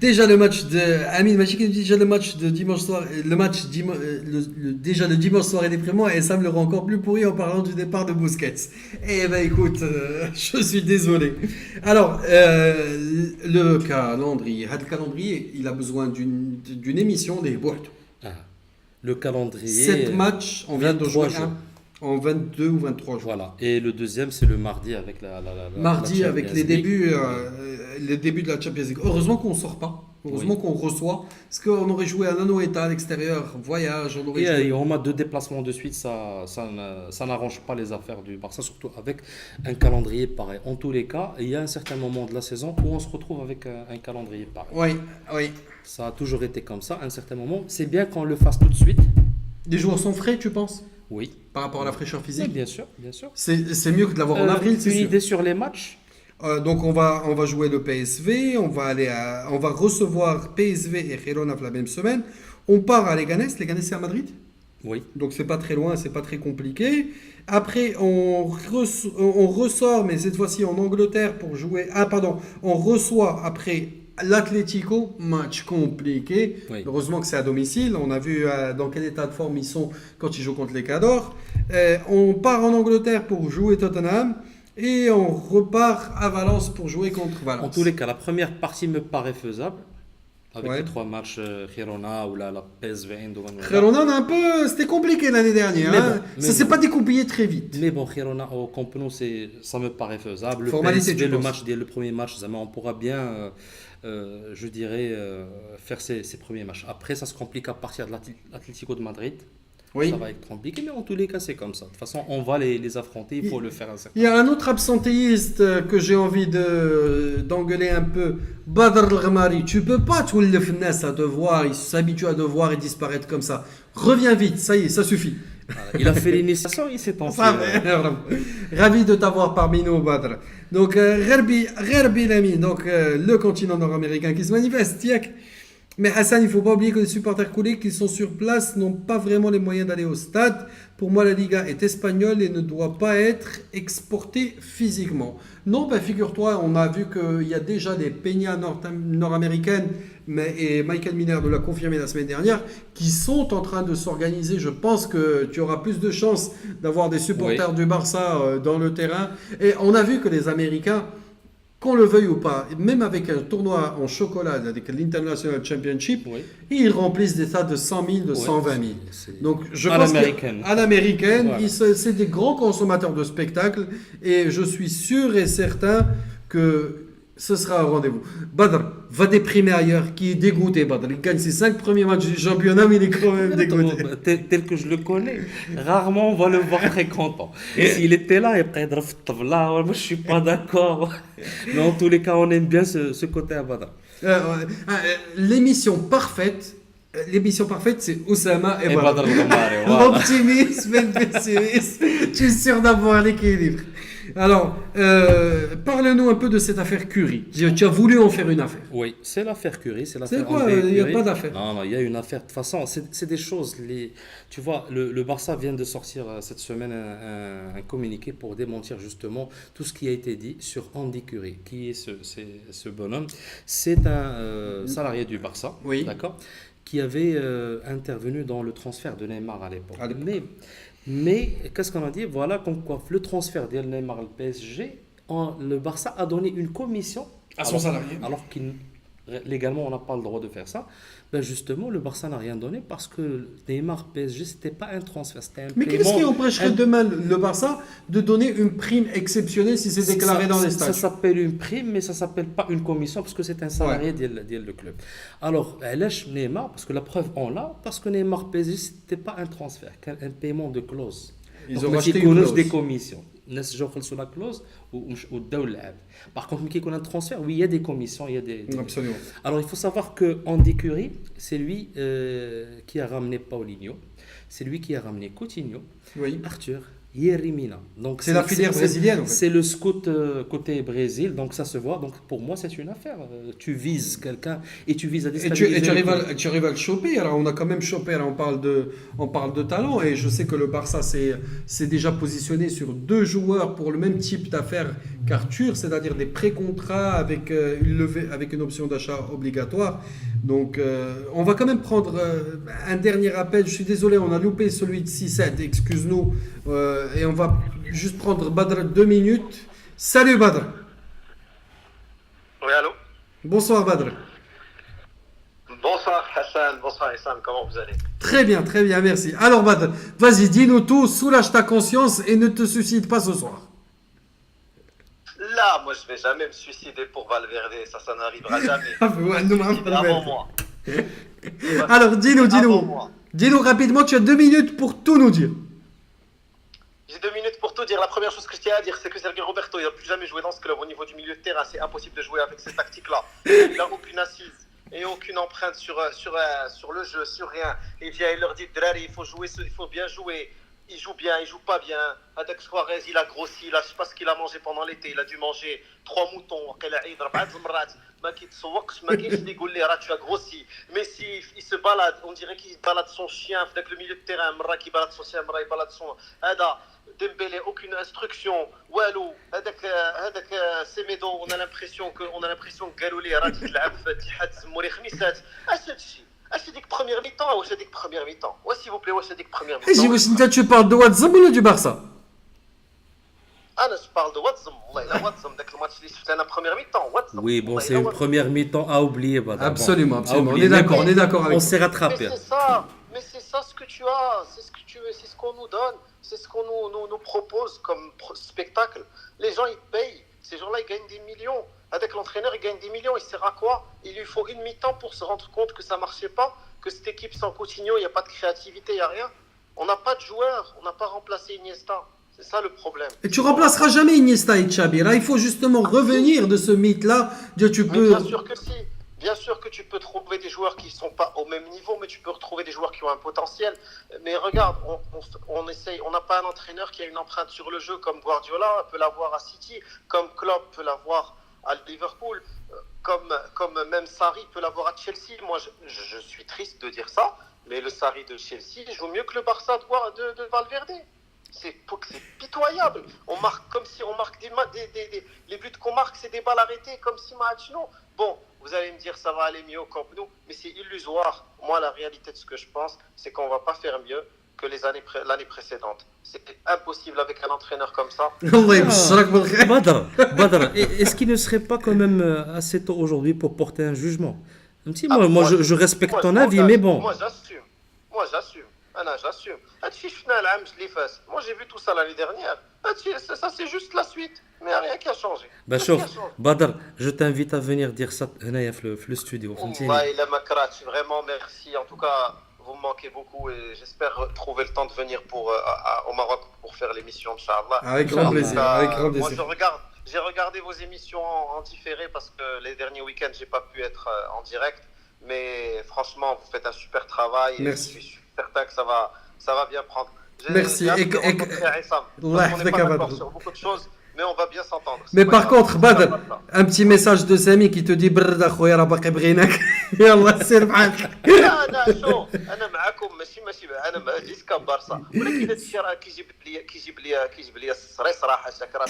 Déjà le match de Amin Magic nous dit déjà le match de dimanche soir, déjà le dimanche soir est déprimant et Sam le rend encore plus pourri en parlant du départ de Busquets. Eh ben écoute, je suis désolé. Alors le calendrier, il a besoin d'une émission des boîtes. Le calendrier. 7 matchs, on vient de 23 jouer jours. en 22 ou 23 jours. Voilà. Et le deuxième, c'est le mardi avec Mardi la avec Champions les débuts de la Champions League. Heureusement qu'on sort pas. Heureusement qu'on reçoit. Parce qu'on aurait joué à Anoeta à l'extérieur, voyage, on aurait joué. Et on a 2 déplacements de suite, ça n'arrange pas les affaires du Barça, surtout avec un calendrier pareil. En tous les cas, il y a un certain moment de la saison où on se retrouve avec un calendrier pareil. Oui, oui. Ça a toujours été comme ça, à un certain moment. C'est bien qu'on le fasse tout de suite. Les joueurs sont frais, tu penses? Oui. Par rapport à la fraîcheur Oui, physique? bien sûr, bien sûr. C'est mieux que de l'avoir en avril, c'est Une sûr. idée sur les matchs? Donc on va jouer le PSV, on va recevoir PSV et Girona la même semaine. On part à Leganés c'est à Madrid. Oui. Donc c'est pas très loin, c'est pas très compliqué. Après on ressort, mais cette fois-ci en Angleterre pour jouer. Ah pardon, on reçoit après l'Atlético, match compliqué. Oui. Heureusement que c'est à domicile. On a vu dans quel état de forme ils sont quand ils jouent contre les Cadors. On part en Angleterre pour jouer Tottenham. Et on repart à Valence pour jouer contre Valence. En tous les cas, la première partie me paraît faisable. Avec Ouais. les 3 matchs Girona ou la PSV Eindhoven. Girona, c'était compliqué l'année dernière. Mais Hein. bon, mais Ça s'est bon. pas découpillé très vite. Mais bon, Girona au Camp Nou, ça me paraît faisable. Le Formalité, PSV, tu penses? le premier match, on pourra bien, je dirais, faire ces premiers matchs. Après, ça se complique à partir de l'Atlético de Madrid. Oui. Ça va être compliqué, mais en tous les cas, c'est comme ça. De toute façon, on va les affronter, il faut le faire un certain Il y a un autre absentéiste que j'ai envie d'engueuler un peu. Badr El-Ghamari, tu peux pas tout le finesse à te voir, il s'habitue à te voir et disparaître comme ça. Reviens vite, ça y est, ça suffit. Voilà. Il a fait l'initiation, il s'est enfui. Ça va. Ravi de t'avoir parmi nous, Badr. Donc, Gherbi l'ami, donc le continent nord-américain qui se manifeste, Tiak. Mais Hassan, il ne faut pas oublier que les supporters coulés qui sont sur place n'ont pas vraiment les moyens d'aller au stade. Pour moi, la Liga est espagnole et ne doit pas être exportée physiquement. Non, ben, figure-toi, on a vu qu'il y a déjà des peñas nord-américaines, et Michael Miner nous l'a confirmé la semaine dernière, qui sont en train de s'organiser. Je pense que tu auras plus de chances d'avoir des supporters du Barça dans le terrain. Et on a vu que les Américains, qu'on le veuille ou pas, même avec un tournoi en chocolat, avec l'International Championship, Oui. ils remplissent des stades de 100 000, de 120 000. C'est- Donc, je À pense l'américaine. qu'à l'américaine, Voilà. c'est des grands consommateurs de spectacles et je suis sûr et certain que ce sera un rendez-vous. Badr va déprimer ailleurs, qui est dégoûté. Badr, il gagne ses 5 premiers matchs du championnat, mais il est quand même dégoûté. Tel que je le connais, rarement on va le voir très content. S'il était là, il pourrait être là, moi je suis pas d'accord. Mais en tous les cas, on aime bien ce côté à Badr. L'émission parfaite, c'est Oussama et Et Badr. Badr Ghamari, voilà. L'optimisme et le pessimisme. Tu es sûr d'avoir l'équilibre. Alors, parle-nous un peu de cette affaire Curie. Tu as voulu en faire une affaire. Oui, c'est l'affaire Curie, c'est l'affaire C'est quoi? André Il n'y a Curie. pas d'affaire. Non, non, il y a une affaire. De toute façon, c'est des choses. Tu vois, le Barça vient de sortir cette semaine un communiqué pour démentir justement tout ce qui a été dit sur Andy Curie. Qui est ce bonhomme? C'est un salarié du Barça, Oui. d'accord, qui avait intervenu dans le transfert de Neymar à l'époque. À l'époque. Mais qu'est-ce qu'on a dit? Voilà, comme quoi le transfert de Neymar au PSG, le Barça a donné une commission À son salarié. alors qu'il Légalement, on n'a pas le droit de faire ça. Ben justement, le Barça n'a rien donné parce que Neymar PSG, c'était pas un transfert, c'était un Mais qu'est-ce qui paiement. empêcherait demain le Barça de donner une prime exceptionnelle si c'est déclaré dans les Ça stades? s'appelle une prime, mais ça s'appelle pas une commission parce que c'est un salarié du club. Alors, علاش Neymar, parce que la preuve on l'a, parce que Neymar PSG, c'était pas un transfert, un paiement de clause. Ils Donc, ont ما racheté une كيكونوش clause. des commissions. الناس جاو خلصوا la clause وداو اللعب. Par contre, ملي كيكون un transfert, oui, il y a des commissions, il y a des... Absolument. Alors, il faut savoir que Andy Curry, c'est lui qui a ramené Paulinho, c'est lui qui a ramené Coutinho, Oui. Arthur, Yerry Mina. Donc C'est la filière brésilienne, en fait. C'est le scout côté Brésil, donc ça se voit. Donc pour moi, c'est une affaire. Tu vises quelqu'un et tu vises à Et déstabiliser. tu arrives à le choper. Alors, on a quand même chopé. Alors, on parle de talent. Et je sais que le Barça s'est déjà positionné sur 2 joueurs pour le même type d'affaires qu'Arthur, c'est-à-dire des pré-contrats avec une levée, avec une option d'achat obligatoire. Donc, on va quand même prendre un dernier appel. Je suis désolé, on a loupé celui de 6-7. Excuse-nous. Et on va juste prendre Badr 2 minutes. Salut Badr. Oui, allô? Bonsoir Badr. Bonsoir Hassan, bonsoir Issam, comment vous allez? Très bien, merci. Alors Badr, vas-y, dis-nous tout, soulage ta conscience et ne te suicide pas ce soir. Là, moi je vais jamais me suicider pour Valverde, ça n'arrivera jamais. Ah, ouais, non, mais C'est avant moi. Alors Avant dis-nous. moi. Dis-nous rapidement, tu as 2 minutes pour tout nous dire. J'ai 2 minutes pour tout dire. La première chose que je tiens à dire, c'est que Sergio Roberto, il n'a plus jamais joué dans ce club. Au niveau du milieu de terrain, c'est impossible de jouer avec ces tactiques-là. Il n'a aucune assise et aucune empreinte sur le jeu, sur rien. Il vient, il leur dit, Drari, il faut jouer, il faut bien jouer. Il joue bien, il joue pas bien. Adek Suarez, il a grossi, je sais pas ce qu'il a mangé pendant l'été. Il a dû manger 3 moutons. ما كيتسوقش ما كاينش اللي يقول ليه راه tu as grossi. Messi il se balade, on dirait qu'il balade son chien في ذاك le milieu de terrain. مرة كيبالاد son chien, مرة يبالاد son هذا Dembélé, aucune instruction. والو هذاك سيميدو on a l'impression que قالوا ليه راه تلعب في اتحاد زموري خميسات. اش هادشي اش هذيك première mi-temps واش هذيك première mi-temps واش s'il vous plaît واش هذيك première Hey, mi-temps tu parles de Wadzam ou du Barça? انا جو بارل دو واتزم والله الا واتزم داك الماتش اللي شفت انا première mi-temps واتزم. Oui, bon, c'est une première mi-temps à oublier. Badr. Absolument, Bon, à absolument. oublier. On est d'accord avec On toi. s'est rattrapé. Mais c'est ça ce que tu as, c'est ce que tu veux, c'est ce qu'on nous donne, c'est ce qu'on nous propose comme spectacle. Les gens ils payent, ces gens-là ils gagnent des millions. Avec l'entraîneur il gagne des millions, il sert à quoi? Il lui faut une mi-temps pour se rendre compte que ça marchait pas, que cette équipe sans Coutinho, il n'y a pas de créativité, il n'y a rien. On n'a pas de joueurs, on n'a pas remplacé Iniesta. C'est ça le problème. Et tu remplaceras jamais Iniesta et Xavi. Là, il faut justement revenir de ce mythe-là. Tu Mais peux... bien sûr que si. Bien sûr que tu peux trouver des joueurs qui ne sont pas au même niveau, mais tu peux retrouver des joueurs qui ont un potentiel. Mais regarde, on essaye, on n'a pas un entraîneur qui a une empreinte sur le jeu comme Guardiola peut l'avoir à City, comme Klopp peut l'avoir à Liverpool, comme même Sarri peut l'avoir à Chelsea. Moi, je suis triste de dire ça, mais le Sarri de Chelsea joue mieux que le Barça de Valverde. C'est pitoyable. On marque comme si on marque les buts qu'on marque, c'est des balles arrêtées, comme si match non. Bon, vous allez me dire ça va aller mieux au Camp Nou, mais c'est illusoire. Moi, la réalité de ce que je pense, c'est qu'on va pas faire mieux que l'année précédente. C'était impossible avec un entraîneur comme ça. Allah yabshrak bil khair. Badr, est-ce qu'il ne serait pas quand même assez tôt aujourd'hui pour porter un jugement? Un petit, moi, je respecte ton avis, mais bon. Moi, j'assume. J'assume. Moi, j'ai vu tout ça l'année dernière. Ça, c'est juste la suite. Mais il n'y a rien qui a changé. Bah, chauffe. Badr, je t'invite à venir dire ça dans le studio. Vraiment, merci. En tout cas, vous me manquez beaucoup et j'espère trouver le temps de venir au Maroc pour faire l'émission, Inch'Allah. Avec grand plaisir. Moi, j'ai regardé vos émissions en différé parce que les derniers week-ends, j'ai pas pu être en direct. Mais franchement, vous faites un super travail. Merci. Et je suis certain que ça va bien prendre. Merci. J'ai hâte de rencontrer Aïssam. On n'est pas d'accord sur beaucoup de choses, mais on va bien s'entendre. Mais par contre, Badr, un petit message de Samy qui te dit برد اخويا راه باقي بغيناك. يلا سير معاك. لا شو انا معاكم ماشي انا جيت كبارسا ولكن هذا الشيء راه كيجيب لي الصريص راح شاك راه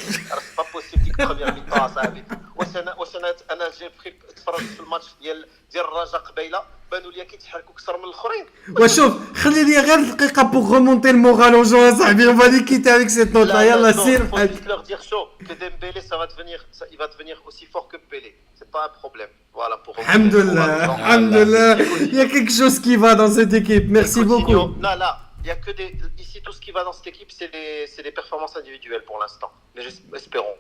با بوسيبل ديك بروميير ميطون صاحبي واش انا جاي تفرجت في الماتش ديال الرجاء قبيله بانوا لي كيتحركوا اكثر من الاخرين. وشوف خلي لي غير دقيقه بوغ ريمونتي المورال او جو صاحبي اون فادي كيتي افيك سيت نوت لا يلا سير leur dire chaud que Dembélé ça va devenir il va devenir aussi fort que Pelé, c'est pas un problème. Voilà pour Alhamdulillah, il y a quelque chose qui va dans cette équipe. Merci beaucoup. Là, il y a que des ici tout ce qui va dans cette équipe c'est des performances individuelles pour l'instant. Mais espérons.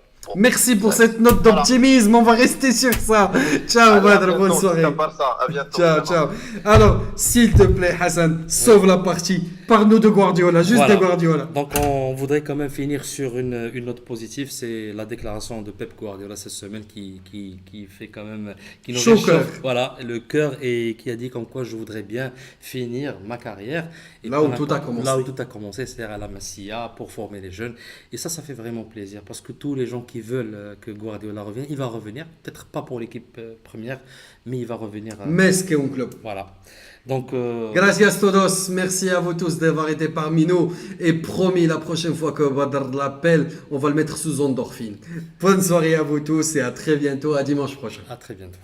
Merci pour cette note d'optimisme, on va rester sur ça. Ciao Badr, bonne soirée. À bientôt. Ciao. Alors, s'il te plaît Hassan, sauve la partie. Parle-nous de Guardiola, juste de Guardiola. Donc on voudrait quand même finir sur une note positive, c'est la déclaration de Pep Guardiola cette semaine qui fait quand même qui nous réchauffe, voilà, le cœur et qui a dit comme quoi je voudrais bien finir ma carrière et là où tout a commencé. Là où tout a commencé, c'est-à-dire à la Masia pour former les jeunes et ça fait vraiment plaisir parce que tous les gens qui veulent que Guardiola revienne, il va revenir, peut-être pas pour l'équipe première, mais il va revenir. Mais ce qu'est un club. Voilà. Donc, Gracias todos, merci à vous tous d'avoir été parmi nous et promis la prochaine fois que Badr l'appelle, on va le mettre sous endorphine. Bonne soirée à vous tous et à très bientôt, à dimanche prochain. À très bientôt.